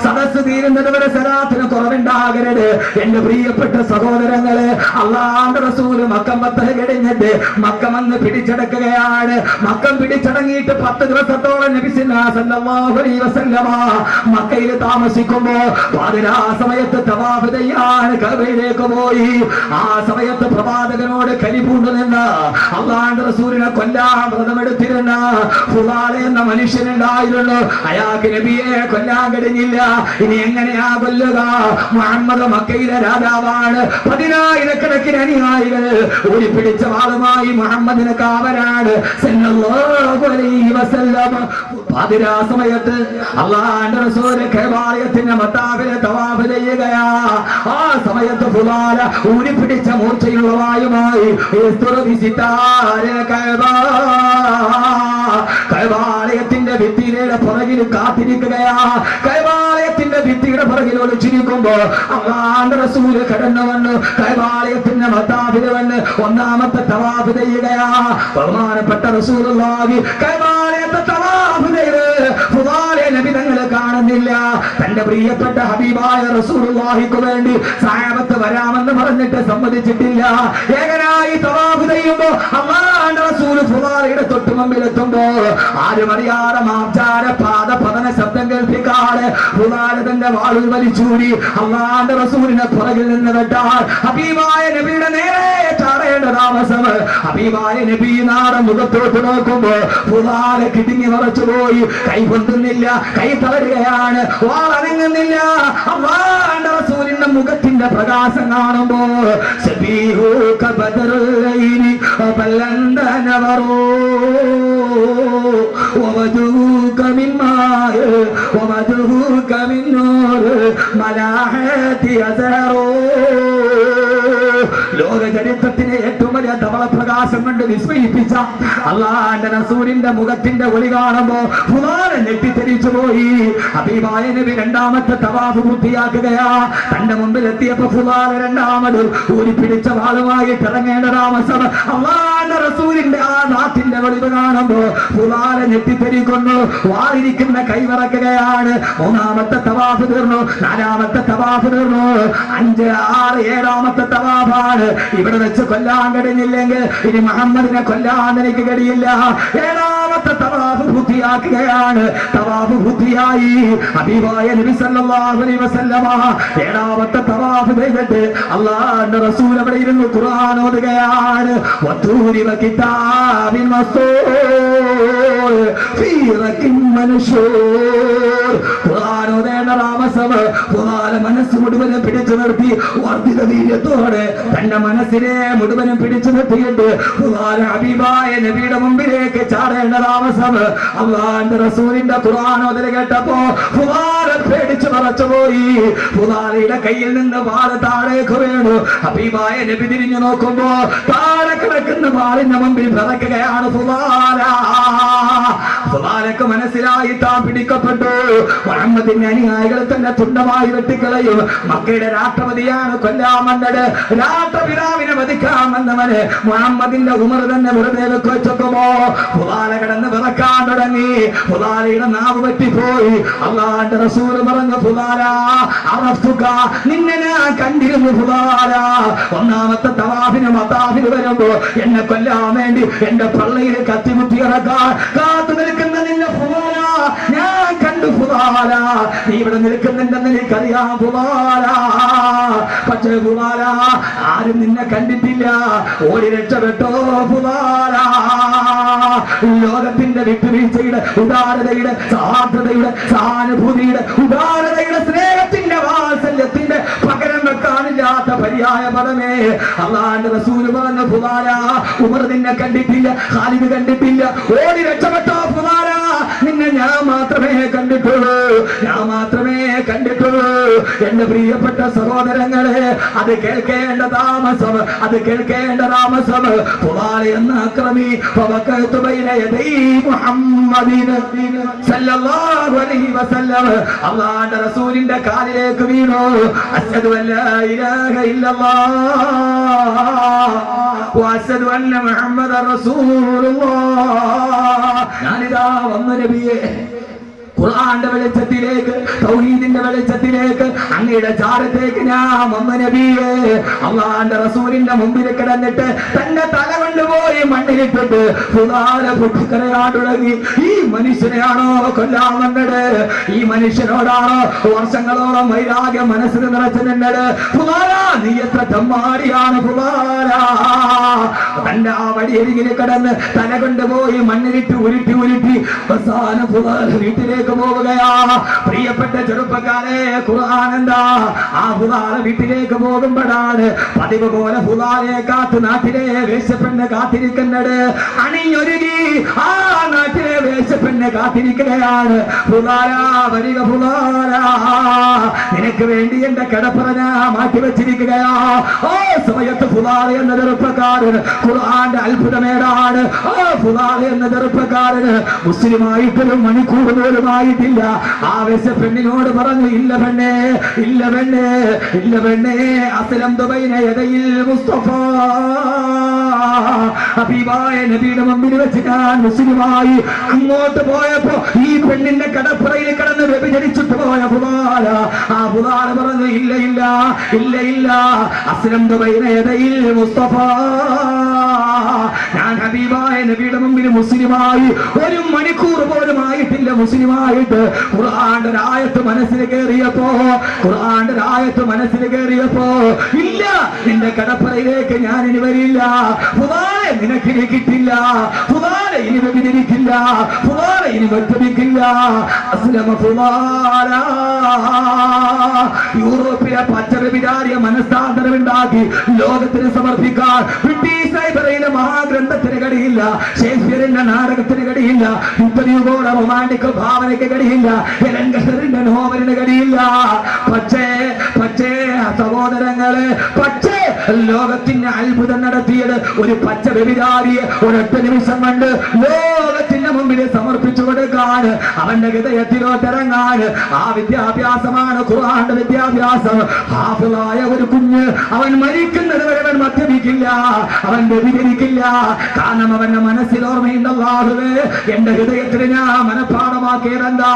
സദസ്സ് തീരുന്നത് വരെ സലാത്തിന് കുറവുണ്ടാകരുത്. എന്റെ പ്രിയപ്പെട്ട സഹോദരങ്ങളെ, അല്ലാഹുവിന്റെ റസൂൽ മക്കം ഫത്ഹ് കഴിഞ്ഞിട്ട് മക്കം വന്ന് പിടിച്ചടക്കുകയാണ്. മക്കം പിടിച്ചടങ്ങിയിട്ട് 10 ദിവസത്തോളം നബി സല്ലല്ലാഹു അലൈഹി വസല്ലമ മക്കയിൽ താമസിക്കുമ്പോ പാതിരാ സമയത്ത് തവാഫ് ചെയ്യാൻ കഅബയിലേക്ക് പോയി. ആ സമയത്ത് പ്രവാചകനോട് കലിപൂണ്ടു നിന്ന അല്ലാഹുവിന്റെ റസൂലിനെ കൊല്ലാൻ വ്രതമെടുത്തിരുന്ന ഫുലാൽ എന്ന മനുഷ്യനുണ്ടായിരുന്നു. അയാൾക്ക് നബിയെ കൊല്ലാൻ കഴിഞ്ഞില്ല. ഇനി എങ്ങനെയാ കൊല്ലുക? മുഹമ്മദ് മക്കയിലെ രാജാവാണ്. 10,000-കണക്കിന് അനുയായികൾ ഓടിപ്പിടിച്ച വാളുമായി മുഹമ്മദിന് കാവലാണ്. സല്ലല്ലാഹു അലൈഹി വസല്ലം പാതിരാ സമയത്ത് അല്ലാഹുവിന്റെ റസൂൽ കഅബാലയത്തിന്റെ മത്താബിലെ തവാഫ് ചെയ്യുകയാ. ആ സമയത്ത് ഫുലാല ഊരിപ്പിടിച്ച മൂർച്ചയുള്ള വായുമായി കഅബാലയത്തിന്റെ ഭിത്തിയുടെ പുറകിൽ കാത്തിരിക്കുകയാ. കഅബാലയത്തിന്റെ ഭിത്തിയുടെ പുറകിൽ ഒളിച്ചിരിക്കുമ്പോ അല്ലാഹുവിന്റെ റസൂൽ കടന്നു വന്നു കഅബാലയത്തിന്റെ മത്താബിൽ വന്ന് ഒന്നാമത്തെ തവാഫ് ചെയ്യുകയാ. ബഹുമാനപ്പെട്ട റസൂലുള്ളാഹി കഅബാലയത്തെ തവാഫ് ചെയ്ത് ഫുദാലെ നബി തങ്ങളെ കാണുന്നില്ല. തന്റെ പ്രിയപ്പെട്ട ഹബീബായ റസൂലുള്ളാഹിക്ക് വേണ്ടി സഹാബത്ത് വരാമെന്ന് പറഞ്ഞിട്ട് സമ്മതിച്ചിട്ടില്ല. ഏകനായി തവാഫ് ചെയ്യുമ്പോ അല്ലാഹുവിന്റെ റസൂൽ ഫുദാലയുടെ തൊട്ടു മുമ്പിൽ എത്തുമ്പോ ആരും അറിയാതെ മാർജാര പതന ശബ്ദം കേൾപ്പിക്കാതെ ഫുദാല തന്റെ വാളിൽ വലിച്ചൂരി അല്ലാഹുവിന്റെ റസൂലിനെ പുറകിൽ നിന്ന് വെട്ടാൻ ഹബീബായ നബിയുടെ നേരെ ചാടേണ്ട താമസം. ഹബീബായ നബി നാടൻ മുഖത്തോട്ട് നോക്കുമ്പോ ഫുദാല കിടുങ്ങി മറച്ചുപോയി. കൈ പൊന്തുന്നില്ല, കൈ തളരുകയാണ്, വാളനങ്ങുന്നില്ല. അല്ലാഹുവിന്റെ റസൂലിന്റെ മുഖത്തിന്റെ പ്രകാശം കാണുമ്പോ സബീഹുക ബദറുല്ലൈനി ബല്ലന്തനവറൂ വവജൂക മിൻ മായ വവജൂക മിൻ നൂർ മലാഹതി അസറൂ. ലോക ചരിത്രത്തിലെ ഏറ്റവും വലിയ ധവള പ്രകാശം കൊണ്ട് വിസ്മയിപ്പിച്ച അല്ലാഹുവിന്റെ റസൂലിന്റെ മുഖത്തിന്റെ ഒളി കാണുമ്പോ ഫുദാല ഞെട്ടിത്തെറിച്ചു പോയി. ഹബീബായ നബി രണ്ടാമത്തെ തവാഫ് പൂർത്തിയാക്കുകയാ. തന്റെ മുമ്പിൽ എത്തിയപ്പോ ഫുദാല രണ്ടാമത് ഊരിപ്പിടിച്ച വാളുമായി ഇറങ്ങേണ്ട താമസം. അല്ലാഹുവിന്റെ റസൂലിന്റെ ആ നാട്ടിന്റെ വെളിവ് കാണുമ്പോ ഫുദാല ഞെട്ടിത്തെറിക്കുന്നു. വാളിരിക്കുന്ന കൈവിറക്കുകയാണ്. മൂന്നാമത്തെ തവാഫ് തീർന്നു, നാലാമത്തെ തവാഫ് തീർന്നു, 5, 6, 7ാമത്തെ തവാഫാണ്. ഇവിടെ വെച്ച് കൊല്ലാൻ കഴിഞ്ഞില്ലെങ്കിൽ ഇനി മുഹമ്മദിനെ കൊല്ലാൻ എനിക്ക് കഴിയില്ല. 7ാമത്തെ തവാഫ് പൂർത്തിയാക്കുകയാണ്. തവാഫ് പൂർത്തിയായി. ഹബീബായ നബി സല്ലല്ലാഹു അലൈഹി വസല്ലമ 7ാമത്തെ തവാഫ് ചെയ്തിട്ട് അല്ലാഹുവിന്റെ റസൂൽ അവിടെ ഇരുന്ന് ഖുർആൻ ഓതുകയാണ്. വതൂരി വകിതാബിൻ മസ്തൂർ ഫീ റഖിൻ മൻശൂർ. ഖുർആൻ ഓതേണ്ട താമസം ഖുർആൻ മനസ്സ് മുഴുവനും പിടിച്ചു നിർത്തി വർദ്ധിത വീര്യത്തോടെ തന്റെ മനസ്സിനെ മുഴുവനും പിടിച്ചു നിർത്തിയിട്ട് ഖുർആൻ ഹബീബായ നബിയുടെ മുമ്പിലേക്ക് ചാടേണ്ട താമസം. അല്ലാഹുവിന്റെ റസൂലിന്റെ ഖുർആൻ ഓതൽ കേട്ടപ്പോ ഖുർആൻ പേടിച്ചു മറച്ചുപോയി. ഖുർആനിന്റെ കയ്യിൽ നിന്ന് വാൾ താഴേക്ക് വീണു. ഹബീബായ നബി തിരിഞ്ഞു നോക്കുമ്പോ താഴെ കിടക്കുന്ന വാളിന്റെ മുമ്പിൽ വിറക്കുകയാണ് ഫുദാലക്ക് മനസ്സിലായി താൻ പിടിക്കപ്പെട്ടു. മുഹമ്മദിന്റെ അനുയായികൾ തന്നെ തുണ്ടമായി വെട്ടിക്കളയും. മക്കയുടെ രാഷ്ട്രപതിയാണ് കൊല്ലാൻ വന്നത്. രാഷ്ട്രപിതാവിനെ വധിക്കാൻ വന്നവന് മുഹമ്മദിന്റെ ഉമർ തന്നെ വെറുതെ വെക്കുമോ? ഫുദാല കിടന്ന് വിറക്കാൻ തുടങ്ങി. ഫുദാലയുടെ നാവ് പറ്റിപ്പോയി. അല്ലാഹുവിന്റെ റസൂൽ പറഞ്ഞു, ഫുദാല അറഫ്തുക, നിന്നെ ഞാൻ കണ്ടിരുന്നു ഫുദാല. ഒന്നാമത്തെ തവാഫിന് മതാഫിന് വരുമ്പോ എന്നെ കൊല്ലാൻ വേണ്ടി എന്റെ പള്ളിയിൽ കത്തിമുട്ടി ഇറക്കാൻ കാത്തു നിൽക്കുന്ന നിന്നെ ഫുദാല ഞാൻ കണ്ടു. ഫുദാല, നീ ഇവിടെ നിൽക്കുന്നുണ്ടെന്ന് എനിക്കറിയാം ഫുദാല. പക്ഷേ ഫുദാല, ആരും നിന്നെ കണ്ടിട്ടില്ല. ഓടി രക്ഷപ്പെട്ടോ ഫുദാല. ലോകത്തിന്റെ വിട്ടുവീഴ്ചയുടെ, ഉദാരതയുടെ, സാധ്യതയുടെ, സഹാനുഭൂതിയുടെ, ഉദാരതയുടെ, സ്നേഹത്തിന്റെ, വാത്സല്യത്തിന്റെ പകരം വെക്കാനില്ലാത്ത പര്യായ പദമേ അല്ലാഹുവിന്റെ റസൂൽ പറഞ്ഞു, ഫുദാല, ഉമർ നിന്നെ കണ്ടിട്ടില്ല, ഖാലിദ് കണ്ടിട്ടില്ല. ഓടി രക്ഷപ്പെട്ടോ ഫുദാല, നിന്നെ ഞാൻ മാത്രമേ കണ്ടിട്ടുള്ളൂ, ഞാൻ മാത്രമേ കണ്ടിട്ടുള്ളൂ. എന്റെ പ്രിയപ്പെട്ട സഹോദരങ്ങളെ, അത് കേൾക്കേണ്ട താമസം, അത് കേൾക്കേണ്ട താമസം. ഫുദാല എന്ന അക്രമി ഫവഖഅതു ബൈന യദൈ മുഹമ്മദിൻ സല്ലല്ലാഹു അലൈഹി വസല്ലം അല്ലാഹുവിന്റെ റസൂലിന്റെ കാലിലേക്ക് വീണു. അശ്ഹദു അല്ലാ ഇലാഹ ഇല്ലല്ലാഹ് വഅശ്ഹദു അന്ന മുഹമ്മദൻ റസൂലുള്ളാഹ്. ഞാനിതാ വന്നു നബിയേ, ഖുർആന്റെ വെളിച്ചത്തിലേക്ക്, തൗഹീദിന്റെ വെളിച്ചത്തിലേക്ക്, അങ്ങയുടെ ചാരത്തേക്ക് ഞാൻ വന്ന നബിയേ. അല്ലാഹുവിന്റെ റസൂലിന്റെ മുമ്പിൽ കിടന്നിട്ട് തന്റെ തല കൊണ്ടുപോയി മണ്ണിലിട്ടിട്ട് ഫുദാല പൊട്ടിക്കരയാൻ തുടങ്ങി. ഈ മനുഷ്യനെയാണോ കൊല്ലാൻ വന്നത്? ഈ മനുഷ്യനോടാണോ വർഷങ്ങളോളം വൈരാഗ്യം മനസ്സിൽ നിറച്ചു നിന്നത്? ഫുദാല, നീ എത്ര തെമ്മാടിയാണ് ഫുദാല. തന്റെ ആ വടിയരികിൽ കിടന്ന് തല കൊണ്ടുപോയി മണ്ണിലിട്ട് ഉരുട്ടി ഉരുട്ടി അവസാനം ഫുദാല വീട്ടിലേക്ക് വീട്ടിലേക്ക് പോവുകയാ. പ്രിയപ്പെട്ട ചെറുപ്പക്കാരെ, ഖുർആൻ എന്താ? ആ ഹുദാല വീട്ടിലേക്ക് പോകുമ്പോഴാണ് പതിവ് പോലെ ഹുദാലയെ കാത്ത് നാട്ടിലെ വേശ്യപ്പെണ്ണ് കാത്തിരിക്കുന്നത്. അണിഞ്ഞൊരുങ്ങി ആ നാട്ടിലെ വേശ്യപ്പെണ്ണ് കാത്തിരിക്കുകയാണ്. ഹുദാല വരിക, ഹുദാല നിനക്ക് വേണ്ടി എന്റെ കിടപ്പറ ഞാൻ മാറ്റിവെച്ചിരിക്കുകയാ. ഓ സമയത്ത് ഹുദാല എന്ന ചെറുപ്പക്കാരന് ഖുർആന്റെ അത്ഭുതമേടാണ്. ഓ ഹുദാല എന്ന ചെറുപ്പക്കാരന് മുസ്ലിമായിട്ടൊരു മണിക്കൂർ പോലുമായിട്ടില്ല. ആ വേശ്യപ്പെണ്ണിനോട് പറഞ്ഞു, ഇല്ല പെണ്ണേ, ഇല്ല പെണ്ണേ, ഇല്ല പെണ്ണേ, അസ്ലം ദുബൈന യദയിൽ മുസ്തഫ, ഹബീബായ നബിയുടെ മുമ്പിൽ വെച്ച് ഞാൻ മുസ്ലിമായി. അങ്ങോട്ട് പോയപ്പോ ഈ പെണ്ണിന്റെ കടപ്പുറയിൽ കിടന്ന് വ്യഭിചരിച്ചിട്ട് പോയ ഹുദാല, ആ ഹുദാല പറഞ്ഞു, ഇല്ല ഇല്ല ഇല്ല ഇല്ല, അസ്ലം ദുബൈന യദയിൽ മുസ്തഫ, ഞാൻ ഹബീബായ നബിയുടെ മുമ്പിൽ മുസ്ലിമായി. ഒരു മണിക്കൂർ പോലും ആയിട്ടില്ല മുസ്ലിമായിട്ട്. ഖുർആന്റെ ആയത്ത് മനസ്സിൽ കയറിയപ്പോ, ഖുർആന്റെ ആയത്ത് മനസ്സിൽ കയറിയപ്പോ, ഇല്ല നിന്റെ കടപ്പറയിലേക്ക് ഞാൻ ഇനി വരില്ല. ഹുദാല നിനക്കിനി കിട്ടില്ല. ഹുദാല ഇനി വ്യഭിചരിക്കില്ല. ഹുദാല ഇനി മദ്യപിക്കില്ല. അസ്ലമ ഹുദാല. യൂറോപ്പിലെ പച്ചവിചാരിയ മനസ്സാന്തരമുണ്ടാക്കി ലോകത്തിന് സമർപ്പിക്കാൻ ബ്രിട്ടീഷ് ലൈബ്രറിയിലെ മഹാഗ്രന്ഥത്തിന് കഴിയില്ല. ഷേക്സ്പിയറിന്റെ നാടകത്തിന് കഴിയില്ല. യുദ്ധയുടെ റൊമാന്റിക് ഭാവനയ്ക്ക് കഴിയില്ല. എലൻഗസറിന്റെ നോവലിന് കഴിയില്ല. പക്ഷേ സഹോദരങ്ങളെ, പക്ഷേ ലോകത്തിന് അത്ഭുതം നടത്തിയത് ഒരു പച്ച വ്യഭിചാരിയെ ഒരൊറ്റ നിമിഷം കൊണ്ട് ലോകത്തിന്റെ മുമ്പിൽ സമർപ്പിച്ചു കൊടുക്കാൻ, അവന്റെ ഹൃദയത്തിലോട്ടിറങ്ങാൻ. ആ വിദ്യാഭ്യാസമാണ് ഖുർആന്റെ വിദ്യാഭ്യാസം. ഹാഫിളായ ഒരു കുഞ്ഞ് അവൻ മരിക്കുന്നത് വരെ അവൻ മദ്യപിക്കില്ല, അവൻ വ്യഭിചരിക്കില്ല. കാരണം അവന്റെ മനസ്സിൽ ഓർമ്മയുണ്ട്, അല്ലാഹുവേ എന്റെ ഹൃദയത്തിൽ ഞാൻ മനഃപാഠമാക്കിയതെന്താ?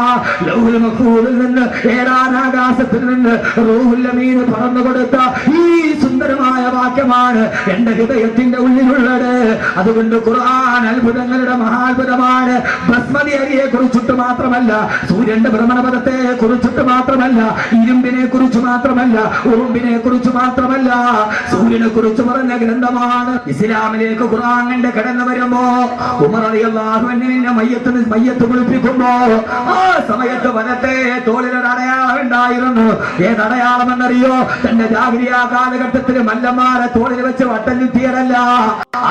ലൗഹുൽ മഹ്ഫൂദിൽ നിന്ന് ഏഴാനാകാശത്തിൽ നിന്ന് റൂഹുൽ അമീൻ പറഞ്ഞു കൊടുത്ത ഈ സുന്ദരമായ വാക്യമാണ് എന്റെ ഹൃദയത്തിന്റെ ഉള്ളിലുള്ളത്. അതുകൊണ്ട് ഖുർആൻ അത്ഭുതങ്ങളുടെ മഹാത്ഭുതമാണ്. ബസ്മതി അരിയെ കുറിച്ചിട്ട് മാത്രമല്ല, സൂര്യന്റെ ഭ്രമണപഥത്തെ കുറിച്ചിട്ട് മാത്രമല്ല, ഇരുമ്പിനെ കുറിച്ച് മാത്രമല്ല, ഉറുമ്പിനെ കുറിച്ച് മാത്രമല്ല, സൂര്യനെ കുറിച്ച് പറഞ്ഞ ഗ്രന്ഥമാണ്. ഇസ്ലാമിലേക്ക് ഖുർആനിന്റെ കടന്നു വരുമ്പോ ഉമർ റളിയല്ലാഹു അൻഹുവിനെ മയ്യത്ത് കുളിപ്പിക്കുമ്പോ ആ സമയത്ത് വനത്തെ തോളിലൊരു അടയാളം ഉണ്ടായിരുന്നു. ഏതടയാളം എന്നറിയോ? തന്റെ ജാഹിലിയ്യ കാലഘട്ടത്തിൽ മല്ലന്മാരെ തോളിൽ വെച്ച് വട്ടം ചുറ്റിയതല്ല.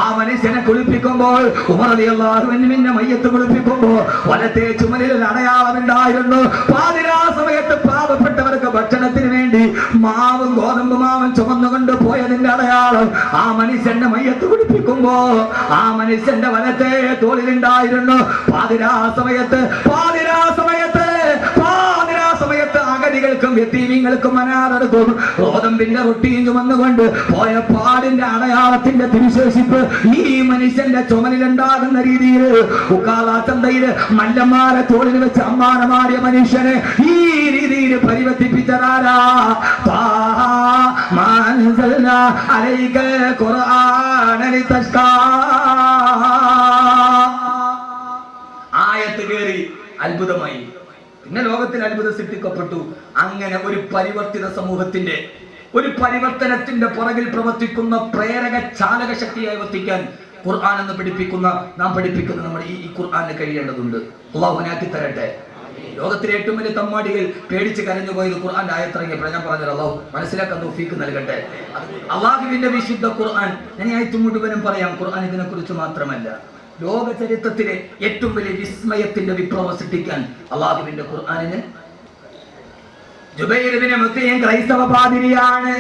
ആ മനുഷ്യനെ കുളിപ്പിക്കുമ്പോൾ, ഉമർ റളിയല്ലാഹു അൻഹുവിനെ മയ്യത്ത് കുളിപ്പിക്കുമ്പോ വലത്തെ ചുമലിൽ ഒരു അടയാളം ഉണ്ടായിരുന്നു. പാതിരാ സമയത്ത് പാവപ്പെട്ടവർക്ക് ഭക്ഷണത്തിന് വേണ്ടി മാവും ഗോതമ്പ് മാവും ചുമന്നുകൊണ്ട് പോയതിന്റെ അടയാളം. ആ മനുഷ്യന്റെ മയ്യത്ത് കുളിപ്പിക്കുമ്പോ ആ മനുഷ്യന്റെ വലത്തെ തോളിലുണ്ടായിരുന്നു. പാതിരാ സമയത്ത് അഗതികൾക്കും യതീമീങ്ങൾക്കും അനാഥർക്കും ഗോതമ്പിന്റെ റൊട്ടിയും ചുമന്നുകൊണ്ട് പോയ പാടിന്റെ അടയാളത്തിന്റെ തിരുശേഷിപ്പ് ഈ മനുഷ്യന്റെ ചുമലിലുണ്ടാകുന്ന രീതിയിൽ ഉക്കാള ചന്തയില് മല്ലന്മാരെ തോളിൽ വെച്ച് അമ്മാനമാടിയ മനുഷ്യനെ ഈ രീതിയിൽ പരിവർത്തിപ്പിച്ചതാരാ? ആയത്ത് കേറി അത്ഭുതമായി. പിന്നെ ലോകത്തിൽ അത്ഭുതം സൃഷ്ടിക്കപ്പെട്ടു. അങ്ങനെ ഒരു പരിവർത്തിത സമൂഹത്തിന്റെ, ഒരു പരിവർത്തനത്തിന്റെ പുറകിൽ പ്രവർത്തിക്കുന്ന പ്രേരക ചാലക ശക്തിയായി വർത്തിക്കാൻ ഖുർആൻ എന്ന് നാം പഠിപ്പിക്കുന്ന നമ്മൾ ഈ ഖുർആന് കഴിയേണ്ടതുണ്ട്. അള്ളാഹുനാക്കി തരട്ടെ. ലോകത്തിലെ ഏറ്റവും വലിയ തമ്മാടികൾ പേടിച്ച് കരഞ്ഞു പോയത് ഖുർആന്റെ ആയത്തിറങ്ങിയപ്പോൾ ഞാൻ പറഞ്ഞത് അള്ളാഹു മനസ്സിലാക്കാൻ തൗഫീഖ് നൽകട്ടെ. അള്ളാഹുവിന്റെ വിശുദ്ധ ഖുർആൻ, ഞാൻ ഈ ആയത്ത് മുഴുവനും പറയാം. ഖുർആൻ ഇതിനെ കുറിച്ച് മാത്രമല്ല, ലോക ചരിത്രത്തിലെ ഏറ്റവും വലിയ വിസ്മയത്തിന്റെ വിപ്ലവം സൃഷ്ടിക്കാൻ അള്ളാഹുവിന്റെ ഖുർആനിന്. ജുബൈർ ഇബ്നു മുത്തീം ക്രൈസ്തവ പാതിരിയാണ്.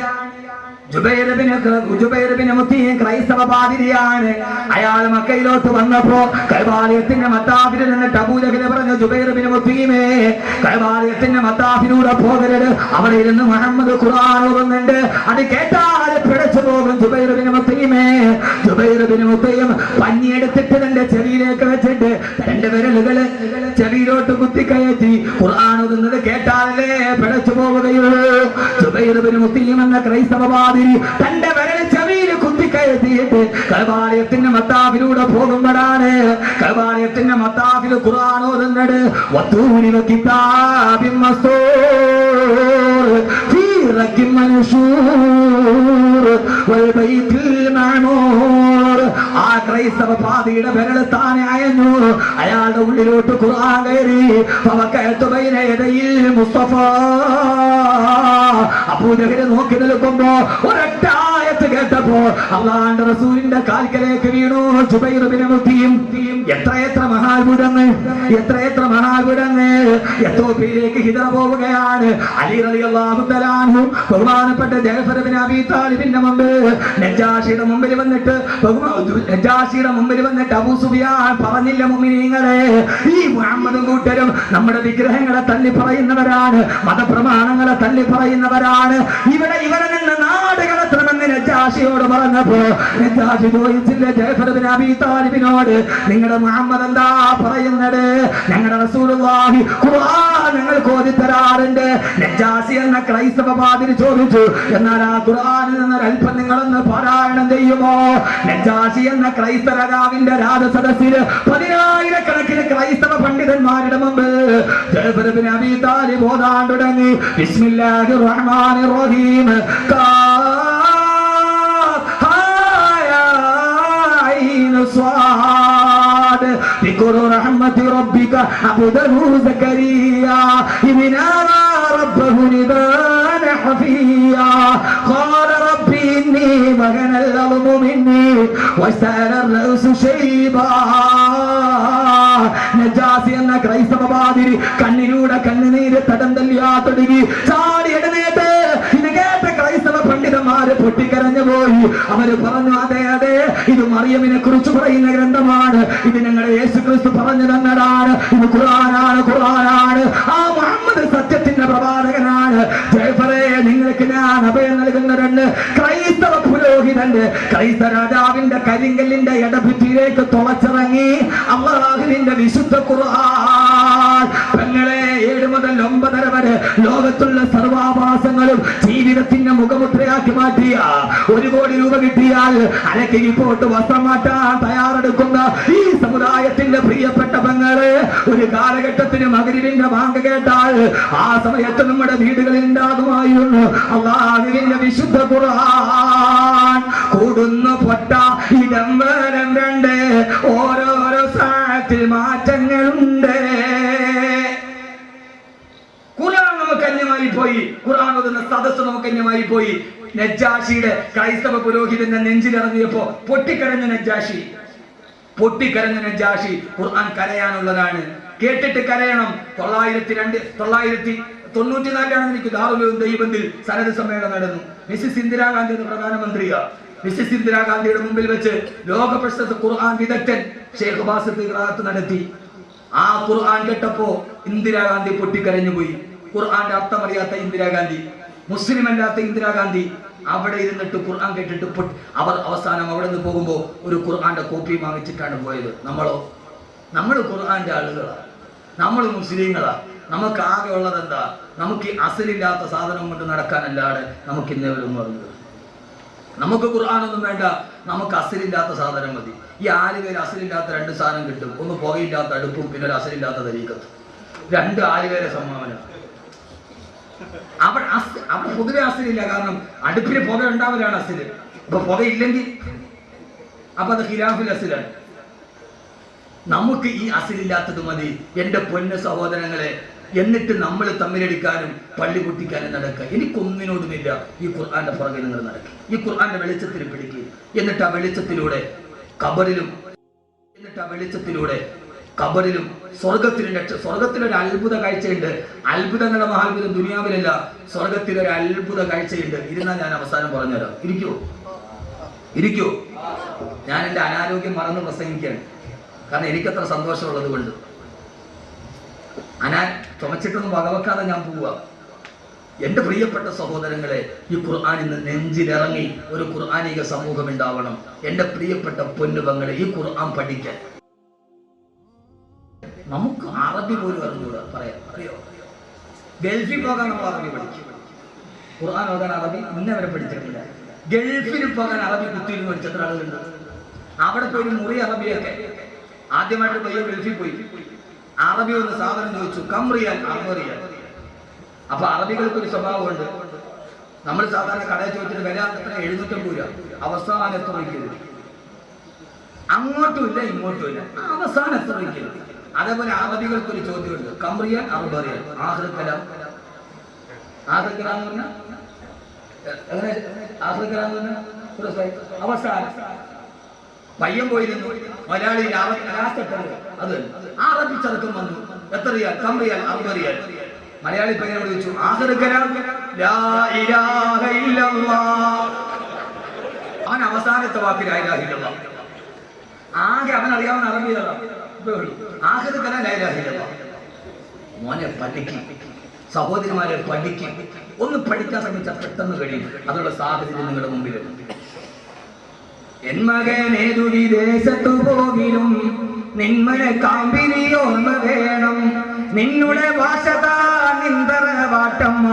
ക്രൈസ്തവ പാതിരിയാണ്. അയാൾ മക്കയിലോട്ട് വന്നപ്പോ കൈവാലയത്തിന്റെ മത്താഫിൽ നിന്നിട്ട് അബൂജഹൽ പറഞ്ഞു, ജുബൈർ ഇബ്നു മുത്തീമേ, കൈവാലയത്തിന്റെ മത്താഫിലൂടെ പോകരുത്. അവിടെ ഇരുന്ന് മുഹമ്മദ് ഖുർആൻ ഓതുന്നുണ്ട്, അത് കേട്ടാൽ പിടച്ചു പോകും. ജുബൈർ ഇബ്നു മുത്തീമേ, ജുബൈർ ഇബ്നു മുത്തീം പഞ്ഞിയെടുത്തിട്ട് തന്റെ ചെവിയിലേക്ക് വെച്ചിട്ട് തന്റെ വിരലുകള് ചെവിയിലോട്ട് കുത്തിക്കയറ്റി ഖുർആൻ ഓതുന്നത് കേട്ടാലേ പിടച്ചു പോവുകയുള്ളൂ. ജുബൈർ ഇബ്നു മുത്തീം എന്ന ക്രൈസ്തവ പാതിരി തന്റെ വിരല് ചെവിയിൽ കുത്തിക്കയറ്റിയിട്ട് കൈവാലയത്തിന്റെ മത്താഫിലൂടെ പോകുമ്പോഴാണ് കൈവാലയത്തിന്റെ മത്താഫിൽ ഖുർആൻ ഓതുന്നത്. വത്തൂരി കിതാബിൻ മസ്തൂർ ഫീ ركب منشور والبيت المعمور. ആ ക്രൈസ്തവ പാതിയുടെ വിരല് താനെ അയഞ്ഞു. അയാളുടെ ഉള്ളിലോട്ട് ഖുർആൻ കയറി. ഫവക്കഅതു ബൈന യദയിൽ മുസ്തഫ. അബൂജഹൽ നോക്കി നിൽക്കുമ്പോ ഒരൊറ്റ ആയത്ത് കേട്ടപ്പോ അല്ലാഹുവിന്റെ റസൂലിന്റെ കാൽക്കലേക്ക് വീണു ജുബൈർ ബിൻ മുത്തീം. എത്രയെത്ര മഹാത്ഭുതങ്ങൾ, എത്രയെത്ര മഹാത്ഭുതങ്ങൾ. എത്തോപ്യയിലേക്ക് ഹിജറ പോവുകയാണ്. അലി റളിയല്ലാഹു തആല അൻഹു ബഹുമാനപ്പെട്ട ജഅഫർ ബിൻ അബീ താലിബിന്റെ മുമ്പിൽ നജാഷിയുടെ മുമ്പിൽ വന്നിട്ട് അബൂ സുഫിയാൻ പറഞ്ഞില്ല, മുഅ്മിനീങ്ങളെ, ഈ മുഹമ്മദും കൂട്ടരും നമ്മുടെ വിഗ്രഹങ്ങളെ തള്ളി പറയുന്നവരാണ്, മതപ്രമാണങ്ങളെ തള്ളി പറയുന്നവരാണ്. ഇവരെ നിന്ന് നാട് കടത്തണമെന്ന് നജാഷിയോട് പറഞ്ഞപ്പോ നജാഷി ചോദിച്ചില്ല ജഅഫർ ബിൻ അബീ താലിബിനോട്, നിങ്ങളുടെ മുഹമ്മദ് എന്താ പറയുന്നത്? ഞങ്ങളുടെ റസൂലുള്ളാഹി ഖുർആൻ ഞങ്ങൾക്ക് ഓതി തരാറുണ്ട്. നജാഷി എന്ന ക്രൈസ്തവ പാതിരി ചോദിച്ചു, എന്നാൽ ആ ഖുർആനിൽ നിന്ന് അല്പം നിങ്ങളൊന്ന് പാരായണം ചെയ്യുമോ? നജാഷി എന്ന ക്രൈസ്തവ രാജാവിന്റെ രാജസദസ്സിൽ 10,000-കണക്കിന് ക്രൈസ്തവ പണ്ഡിതന്മാരുടെ മുമ്പ് ജഅഫർ ബിൻ അബീ താലിബ് ഓതാൻ തുടങ്ങി. ബിസ്മില്ലാഹിർ റഹ്മാനിർ റഹീം. ذكر رحمة ربك عبده زكريا إذ نادى ربه نداء خفيا قال رب إني وهن العظم مني واشتعل الرأس شيبا. നജാസി എന്ന ക്രൈസ്തവ പാതിരി കണ്ണിലൂടെ കണ്ണുനീര് തടം തല്ലിയാ തുടങ്ങി. ചാടി എഴുന്നേറ്റ് ഇത് കേട്ട ക്രൈസ്തവ പണ്ഡിതന്മാര് പൊട്ടിക്കരഞ്ഞു പോയി. അവര് പറഞ്ഞു, അതെ അതെ, ഇത് മറിയമിനെ കുറിച്ച് പറയുന്ന ഗ്രന്ഥമാണ്, ഇത് ഞങ്ങളുടെ യേശു ക്രിസ്തു പറഞ്ഞു തന്നതാണ്, ഇത് ഖുർആനാണ്, ഖുർആനാണ്. ആ മുഹമ്മദ് സത്യത്തിന്റെ പ്രവാചകനാണ്. ജഅഫറേ, നിങ്ങൾക്ക് ഞാൻ അഭയം നൽകുന്നതുണ്ട്. ക്രൈസ്തവ പുരോഹിതന്റെ ക്രൈസ്തവ രാജാവിന്റെ കരിങ്കല്ലിന്റെ ഇടഭിത്തിയിലേക്ക് തുളച്ചിറങ്ങി അല്ലാഹുവിന്റെ വിശുദ്ധ ഖുർആൻ. പെങ്ങളെ, 7 മുതൽ 9 വരെ ലോകത്തുള്ള സർവാഭാസങ്ങളും ജീവിതത്തിന്റെ മുഖമുദ്രയാക്കി മാറ്റിയ 1 കോടി രൂപ കിട്ടിയാൽ അലക്കി പോട്ട് വസ്ത്രം മാറ്റാൻ തയ്യാറെടുക്കുന്ന ഈ സമുദായത്തിന്റെ പ്രിയപ്പെട്ട പെങ്ങളെ, ഒരു കാലഘട്ടത്തിന് മഗ്‌രിബിന്റെ ബാങ്ക് കേട്ടാൽ ആ സമയത്ത് നമ്മുടെ വീടുകളിൽ ഉണ്ടാകുമായിരുന്നു അല്ലാഹുവിന്റെ വിശുദ്ധ ഖുർആൻ. കൂടുന്നു പൊട്ട ഇടം വരം 2, ഓരോരോ സാഹത്തിൽ മാറ്റങ്ങളുണ്ട്. ഖുർആൻ നമുക്ക് അന്യമായി പോയി, ഖുർആൻ ഓതുന്ന സദസ്സ് നമുക്ക് അന്യമായി പോയി. നജാഷിയുടെ ക്രൈസ്തവ പുരോഹിതന്റെ നെഞ്ചിലിറങ്ങിയപ്പോ പൊട്ടിക്കരഞ്ഞ നജാഷി, പൊട്ടിക്കരഞ്ഞ നജാഷി. ഖുർആൻ കരയാനുള്ളതാണ്, കേട്ടിട്ട് കരയണം. 1994 എനിക്ക് ദാറുൽ ദൈവത്തിൽ സനദ് സമ്മേളനം നടന്നു. മിസ്സിസ് ഇന്ദിരാഗാന്ധി എന്ന പ്രധാനമന്ത്രിയാ. മിസ്സിസ് ഇന്ദിരാഗാന്ധിയുടെ മുമ്പിൽ വെച്ച് ലോക പ്രശസ്ത ഖുർആൻ വിദഗ്ധൻ ഷെയ്ഖ് ബാസിത്ത് ഖിറാഅത്ത് നടത്തി. ആ ഖുർആൻ കേട്ടപ്പോ ഇന്ദിരാഗാന്ധി പൊട്ടിക്കരഞ്ഞു പോയി. ഖുർആന്റെ അർത്ഥം അറിയാത്ത ഇന്ദിരാഗാന്ധി, മുസ്ലിം അല്ലാത്ത ഇന്ദിരാഗാന്ധി അവിടെ ഇരുന്നിട്ട് ഖുർആൻ കേട്ടിട്ട് അവർ അവസാനം അവിടെ നിന്ന് പോകുമ്പോ ഒരു ഖുർആന്റെ കോപ്പി വാങ്ങിച്ചിട്ടാണ് പോയത്. നമ്മൾ ഖുർആന്റെ ആളുകളാ, നമ്മൾ മുസ്ലിങ്ങളാ. നമുക്ക് ആകെ ഉള്ളത് എന്താ? നമുക്ക് ഈ അസലില്ലാത്ത സാധനം കൊണ്ട് നടക്കാനല്ലാതെ നമുക്ക് ഇന്നേവരും പറഞ്ഞത്. നമുക്ക് ഖുർആനൊന്നും വേണ്ട, നമുക്ക് അസലില്ലാത്ത സാധനം മതി. ഈ ആലുവയിൽ അസലില്ലാത്ത 2 സാധനം കിട്ടും. ഒന്ന് പുകയില്ലാത്ത അടുപ്പും, പിന്നെ ഒരു അസലില്ലാത്ത തരീക്കത്തും. 2 ആലുവയിലെ സംഭാവന. അവിടെ പൊതുവെ അസലില്ല, കാരണം അടുപ്പിന് പുക ഉണ്ടാവലാണ് അസല്. അപ്പൊ പുകയില്ലെങ്കിൽ അപ്പൊ അത് ഖിലാഫുൽ അസലാണ്. നമുക്ക് ഈ അസലില്ലാത്തത് മതി എന്റെ പൊന്ന സഹോദരങ്ങളെ. എന്നിട്ട് നമ്മൾ തമ്മിലടിക്കാനും പള്ളി പൊട്ടിക്കാനും നടക്കുക. എനിക്കൊന്നിനോടുമില്ല. ഈ ഖുർആന്റെ പുറകെ നിങ്ങൾ നടക്കുക, ഈ ഖുർആന്റെ വെളിച്ചത്തിൽ പിടിക്കുക. എന്നിട്ട് ആ വെളിച്ചത്തിലൂടെ കബറിലും സ്വർഗത്തിലൊരു അത്ഭുത കാഴ്ചയുണ്ട്. അത്ഭുതങ്ങളുടെ മഹാത്ഭുതം ദുനിയാവിലല്ല, സ്വർഗത്തിലൊരു അത്ഭുത കാഴ്ചയുണ്ട്. ഇരുന്നാൽ ഞാൻ അവസാനം പറഞ്ഞുതരാം. ഇരിക്കൂ. ഞാൻ എന്റെ അനാരോഗ്യം മറന്ന് പ്രസംഗിക്കുകയാണ്, കാരണം എനിക്കത്ര സന്തോഷമുള്ളത് കൊണ്ട്. ചുമച്ചിട്ടൊന്നും വകവെക്കാതെ ഞാൻ പോവുക. എന്റെ പ്രിയപ്പെട്ട സഹോദരങ്ങളെ, ഈ ഖുർആൻ ഇന്ന് നെഞ്ചിലിറങ്ങി ഒരു ഖുർആനിക സമൂഹം ഉണ്ടാവണം. എന്റെ പ്രിയപ്പെട്ട പൊന്നുപങ്ങളെ, ഈ ഖുർആൻ പഠിക്കാൻ നമുക്ക് അറബി പോലും അറിഞ്ഞൂടാ. അറിയോ? ഗൾഫിൽ പോകാൻ നമ്മൾ അറബി പഠിക്കും. ഖുർആൻ ഓതാൻ അറബി മുന്നേ വരെ പഠിച്ചിട്ടില്ല. ഗൾഫിൽ പോകാൻ അറബി കുത്തിയിരുന്ന് പഠിച്ചത്ര ആളുകളുണ്ട്. അവിടെ പോയി മുറി അറബിയൊക്കെ ആദ്യമായിട്ട് പയ്യ ഗൾഫിൽ പോയി അറബി ഒന്ന് സാധനം ചോദിച്ചു, കംറിയാൻ അറബിയാൻ. അപ്പൊ അറബികൾക്ക് ഒരു സ്വഭാവമുണ്ട്, നമ്മൾ സാധാരണ കടയിൽ ചോദിച്ചിട്ട് വില എത്ര 750 രൂപ, അവസാനം എത്ര രൂപയ്ക്ക്? അങ്ങോട്ടും ഇല്ല ഇങ്ങോട്ടും ഇല്ല, അവസാനം എത്ര രൂപയ്ക്ക്? അതേപോലെ അറബികൾക്കൊരു ചോദ്യമുണ്ട്, കംറിയൻ അറുബറിയൻ ആഹ്റിക്കലാം. ആഹ്റിക്കലാം എന്ന് പറഞ്ഞാൽ എങ്ങനെ? ആഹ്റിക്കലാം എന്ന് പറഞ്ഞാൽ അവസാനം. പയ്യൻ പോയിരുന്നു, മലയാളി അത് അറബി ചെറുക്കം വന്നു, എത്ര റിയാൽ? കംറിയൻ അറുബറിയൻ. മലയാളി പയ്യനോട് ചോദിച്ചു, ആഹ്റിക്കലാം ലാ ഇലാഹ ഇല്ലല്ലാഹ്. അവൻ അവസാനത്തെ വാക്ക് ലാ ഇലാഹ ഇല്ലല്ലാഹ്. ആകെ അവൻ അറിയാവുന്ന അറബിയല്ല. ആഹ്റിക്കലാം ലാ ഇലാഹ ഇല്ലല്ലാഹ്. മോനെ പഠിക്കും, സഹോദരിമാരെ പഠിക്കും. ഒന്ന് പഠിക്കാൻ ശ്രമിച്ചാൽ പെട്ടെന്ന് കഴിയും. അതിനുള്ള സാഹചര്യം നിങ്ങളുടെ മുമ്പിലുണ്ട്. എൻ മകനേതു വിദേശത്തു പോകിലും നിന്മനെ കാമ്പിനി ഓർമ്മ വേണം. നിന്നുടെ ഭാഷ നിന്തറ വാട്ടമ്മ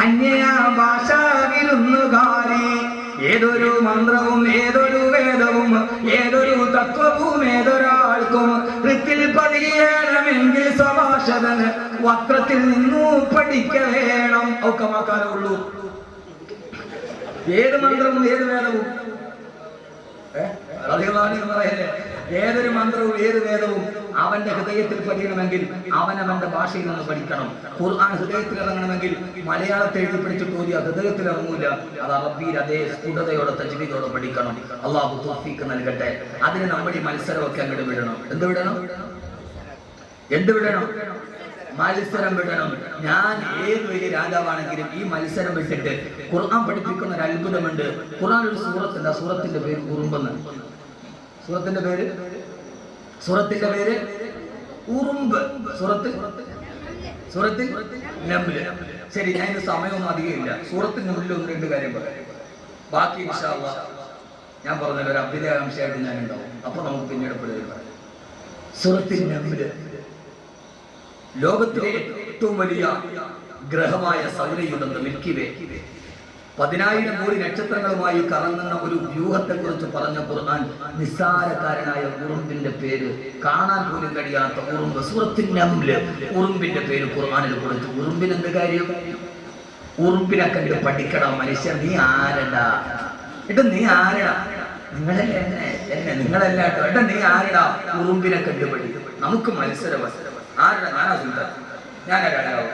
അന്യ ഭാഷ വിരുന്നുകാരി. ഏതൊരു മന്ത്രവും ഏതൊരു വേദവും ഏതൊരു തത്വവും ഏതൊരാൾക്കും വൃത്തിൽ പതിയണമെങ്കിൽ സ്വഭാഷതന് വക്രത്തിൽ നിന്നു പഠിക്ക വേണം. ഒക്കെ മാക്കാനേ ഉള്ളൂ. ഏത് മന്ത്രവും ഏത് വേദവും പറയല്ലേ, ഏതൊരു മന്ത്രവും ഏത് വേദവും അവന്റെ ഹൃദയത്തിൽ പഠിക്കണമെങ്കിൽ അവനവന്റെ ഭാഷയിൽ നിന്ന് പഠിക്കണം. ഖുർആൻ ഹൃദയത്തിൽ ഇറങ്ങണമെങ്കിൽ മലയാളത്തെ എഴുതി പഠിച്ചിട്ട് പോലും ഹൃദയത്തിൽ ഇറങ്ങൂല. അത് അറബിയിൽ അതേ സ്ഫുടതയോടെ തജ്വീദോടെ പഠിക്കണം. അള്ളാഹു തൗഫീഖ് നൽകട്ടെ. അതിന് നമ്മൾ ഈ മത്സരമൊക്കെ അങ്ങോട്ട് വിടണം. എന്ത് വിടണം? മത്സരം വിടണം. ഞാൻ ഏത് വലിയ രാജാവാണെങ്കിലും ഈ മത്സരം വിട്ടിട്ട് ഖുർആൻ പഠിപ്പിക്കുന്ന ഒരു അത്ഭുതമുണ്ട്. ഖുർആൻ ഒരു സൂറത്തുണ്ട്, ആ സൂറത്തിന്റെ പേര് ഉറുമ്പെന്ന്. സൂറത്തിന്റെ പേര് ഉറുമ്പ്. സൂറത്തിൽ നംല്. ശരി, ഞാൻ ഇന്ന് സമയമൊന്നും അധികമില്ല. സൂറത്തിൽ നംലിൽ 1-2 കാര്യം പറയാം. ബാക്കി ഇൻഷാ അല്ലാഹ് ഞാൻ പറഞ്ഞ ഒരു അഭ്യുദയാംശമായിട്ട് ഞാൻ ഉണ്ടാവും. അപ്പൊ നമുക്ക് പിന്നീട് പറയാം. സൂറത്തിൽ നംല് ലോകത്തിലെ ഏറ്റവും വലിയ ഗ്രഹമായ സൗരയൂഥം മിൽക്കി വേ 10,000 കോടി നക്ഷത്രങ്ങളുമായി കറങ്ങുന്ന ഒരു വ്യൂഹത്തെ കുറിച്ച് പറഞ്ഞ ഖുർആൻ നിസ്സാരക്കാരനായ ഉറുമ്പിന്റെ പേര്, കാണാൻ പോലും കഴിയാത്ത ഉറുമ്പ്, സൂറത്തുൻ നംല്. ഉറുമ്പിന്റെ പേര് ഖുർആനിൽ കൊടുത്തു. ഉറുമ്പിന് എന്ത് കാര്യം? ഉറുമ്പിനെ കണ്ട് പഠിക്കണം മനുഷ്യൻ. നീ ആരടാ? നീ ആരടാ? നിങ്ങളല്ല കേട്ടോ. നീ ആരടാ? ഉറുമ്പിനെ കണ്ട് പഠിക്കും. നമുക്ക് മത്സരം. ആരടാ? ഞാനാ സുൽത്താൻ, ഞാനാ രാജാവ്,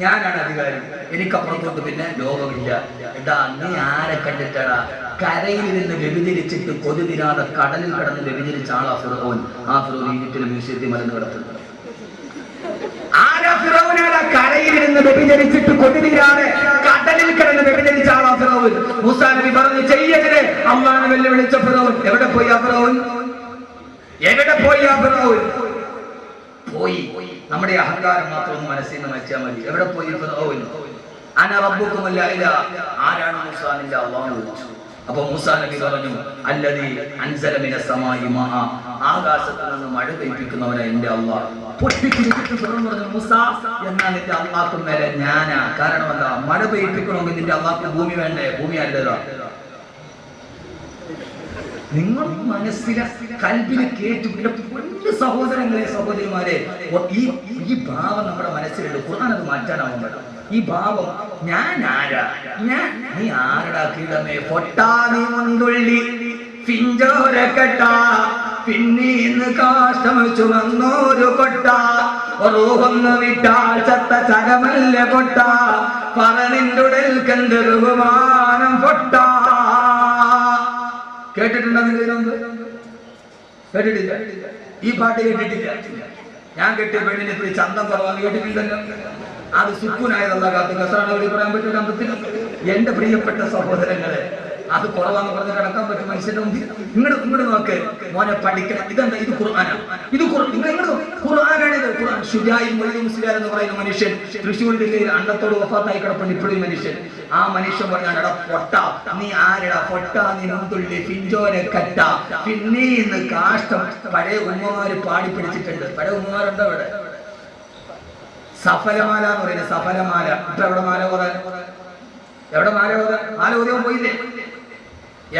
ഞാനാണ് അധികാരി, എനിക്കപ്പുറത്തോട്ട് പിന്നെ ലോകമില്ല. എടാ, നീ ആരെ കണ്ടിട്ടാടാ? കരയിൽ നിന്ന് വ്യഭിചരിച്ചിട്ട് കൊതി തിരാതെ കടലിൽ കിടന്ന് വ്യഭിചരിച്ച ആളാ ഫിറഔൻ. ആ ഫിറഔൻ ഈജിപ്തിലെ മ്യൂസിയത്തിൽ മരുന്ന് കിടത്തുന്നത്. കരയിൽ നിന്ന് വ്യഭിചരിച്ചിട്ട് കൊതി തീരാതെ കടലിൽ കിടന്ന് വ്യഭിചരിച്ച ആളാ ഫിറഔൻ. മൂസാ നബി പറഞ്ഞു ചെയ്യരുത്. അല്ലാഹുവിനെ വെല്ലുവിളിച്ച ഫിറഔൻ എവിടെ പോയി? പോയി. നമ്മുടെ അഹങ്കാരം മാത്രം ഒന്ന് മനസ്സിൽ നിന്ന് വെച്ചാൽ മതി. എവിടെ പോയി? അന റബ്ബുക്കുമുൽ അഅ്ലാ. ആരാണ് മൂസാ? നിന്റെ അല്ലാഹു വിളിച്ചു. അപ്പൊ മൂസാ നബി പറഞ്ഞു, അല്ലദീ അൻസല മിനസ് സമാഇ മാഅ. ആകാശത്തിൽ നിന്ന് മഴ പെയ്യിക്കുന്നവനാ എന്റെ അല്ലാഹ്. പൊട്ടിച്ചിരിച്ചിട്ട് പറഞ്ഞു, മൂസാ എന്നാ നിന്റെ അല്ലാഹുക്ക് മേലെ ഞാനാ. കാരണം എന്താ? മഴ പെയ്യിപ്പിക്കണമെങ്കിൽ നിന്റെ അല്ലാഹുക്ക് ഭൂമി വേണ്ടേ? ഭൂമി ആരുടേതാ? നിങ്ങൾ മനസ്സിലെ കൽബിനെ കേട്ടുപിടിച്ച സഹോദരങ്ങളെ, സഹോദരിമാരെ, ഈ ഭാവം നമ്മുടെ മനസ്സിലുണ്ട്. ഖുർആൻ അത് മാറ്റാനാവും വേണം. ഈ ഭാവം ഞാൻ ആരാ? നീ ആരടാ? കിടമേ പൊട്ടാ നീ മുന്തുള്ളി പിഞ്ചോരക്കെട്ട പിന്നീന്ന് കാഷ്ടം ചുമന്നോരു കൊട്ട റൂഹൊന്ന് വിട്ടാൽ ചത്ത ചരമല്ല കൊട്ട പറനിന്റുടൽ കണ്ട് ബഹുമാനം പൊട്ട. കേട്ടിട്ടുണ്ടോ? കേട്ടിട്ടില്ല? ഈ പാട്ട് കേട്ടിട്ടില്ല? ഞാൻ കെട്ടിയ പെണ്ണിന് ഇത്തിരി ചന്തം കുറവാന്ന് കേട്ടിട്ടില്ലല്ലോ. അത് സുക്കൂനായതല്ല കാത്ത് കസറാണ് അവിടെ പറയാൻ പറ്റൂല. എന്റെ പ്രിയപ്പെട്ട സഹോദരങ്ങളെ, അത് കുറവാന്ന് പറഞ്ഞ് കിടക്കാൻ പറ്റും മനുഷ്യന്റെ മുമ്പിൽ? ഇങ്ങോട്ട് നോക്ക് മോനെ, പഠിക്കണം. ഇതെന്താ? ഇത് ഖുർആനാണ്. ഖുർആനാണിത്. ഖുർആൻ. ഷുജാഇ മുസ്ലിയാർ എന്ന് പറയുന്ന മനുഷ്യൻ തൃശ്ശൂർ ജില്ലയിൽ അണ്ടത്തോട് വഫാത്തായി കിടപ്പുണ്ട് ഇപ്പോഴും മനുഷ്യൻ. ആ മനുഷ്യൻ പറഞ്ഞാണ്, എടാ പൊട്ട, നീ ആരടാ? പൊട്ട നീ മുന്തുള്ളി പിഞ്ചോരെ കട്ട പിന്നീന്ന് കാഷ്ടം. പഴയ ഉമ്മമാര് പാടി പിടിച്ചിട്ടുണ്ട്. പഴയ ഉമ്മമാരുണ്ടോ ഇവിടെ? സഫലമാല എന്ന് പറയുന്നത്. സഫലമാല. ഇപ്പൊ എവിടെ മാല ഓതാൻ? മാല ഓതിയാൻ പോയില്ലേ?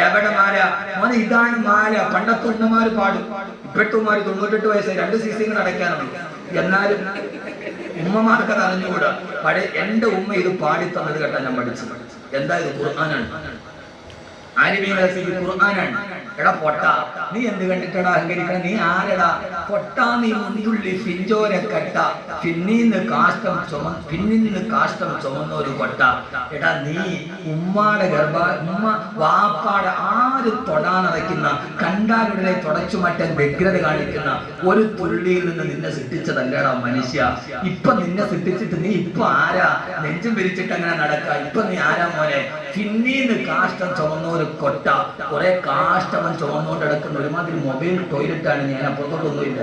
എവിടെ മാല? മോനെ, ഇതാണ് മാല. പണ്ടത്തെ ഉമ്മമാര് പാടും. ഇപ്പോഴത്തുമാര് 98 വയസ്സായി 2 സീസിങ്ങൾ അടയ്ക്കാനുണ്ട്. എന്നാലും ഉമ്മമാർക്കത് അറിഞ്ഞുകൂടാ. എന്റെ ഉമ്മ ഇത് പാടി തന്നത് കേട്ടാ ഞാൻ പഠിച്ചത്. എന്താ ഇത്? ഖുർആനാണ്. ഖുർആനാണ്. എടാ പൊട്ട, നീ എന്ത് കണ്ടിട്ടടാ അഹങ്കരിക്കണം? നീ ആരടാ പൊട്ട? നീ മുന്തുള്ളി ഫിഞ്ചോര കട്ട, പിന്നീന്ന് കാഷ്ടം ചുമന്ന ഒരു കൊട്ട. എടാ നീ ഉമ്മാടെ ഉമ്മ വാപ്പാടെ ആരും തൊടാനടയ്ക്കുന്ന, കണ്ടാലുടനെ തുടച്ചു മാറ്റാൻ വ്യഗ്രത കാണിക്കുന്ന ഒരു തുള്ളിയിൽ നിന്ന് നിന്നെ സൃഷ്ടിച്ചതല്ലടാ മനുഷ്യ. ഇപ്പൊ നിന്നെ സൃഷ്ടിച്ചിട്ട് നീ ഇപ്പൊ ആരാ? നെഞ്ചും വിരിച്ചിട്ട് അങ്ങനെ നടക്ക. ഇപ്പൊ നീ ആരാ മോനെ? പിന്നീന്ന് കാഷ്ടം ചുമന്ന ഒരു കൊട്ട, കുറെ കാഷ്ടവൻ ചുമന്നുകൊണ്ട് കിടക്കുന്ന ഒരുമാതിരി മൊബൈൽ ടോയ്ലറ്റാണ്. ഞാൻ അപ്പുറത്തോട്ടൊന്നുമില്ല.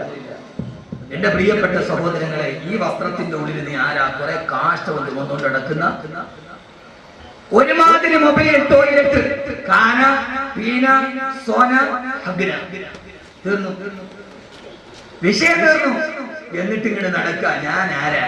എന്റെ പ്രിയപ്പെട്ട സഹോദരങ്ങളെ, ഈ വസ്ത്രത്തിന്റെ ഉള്ളിൽ നീ ആരാ? കുറെ കാഷ്ടവൻ ചുമന്നുകൊണ്ട് കിടക്കുന്ന ഒരുമാതിരി മൊബൈൽ ടോയ്ലറ്റ്. കാന പീന സോന ഹഗ്ന. തീർന്നു, വിഷയം തീർന്നു. എന്നിട്ട് ഇങ്ങനെ നടക്ക. ഞാൻ ആരാ?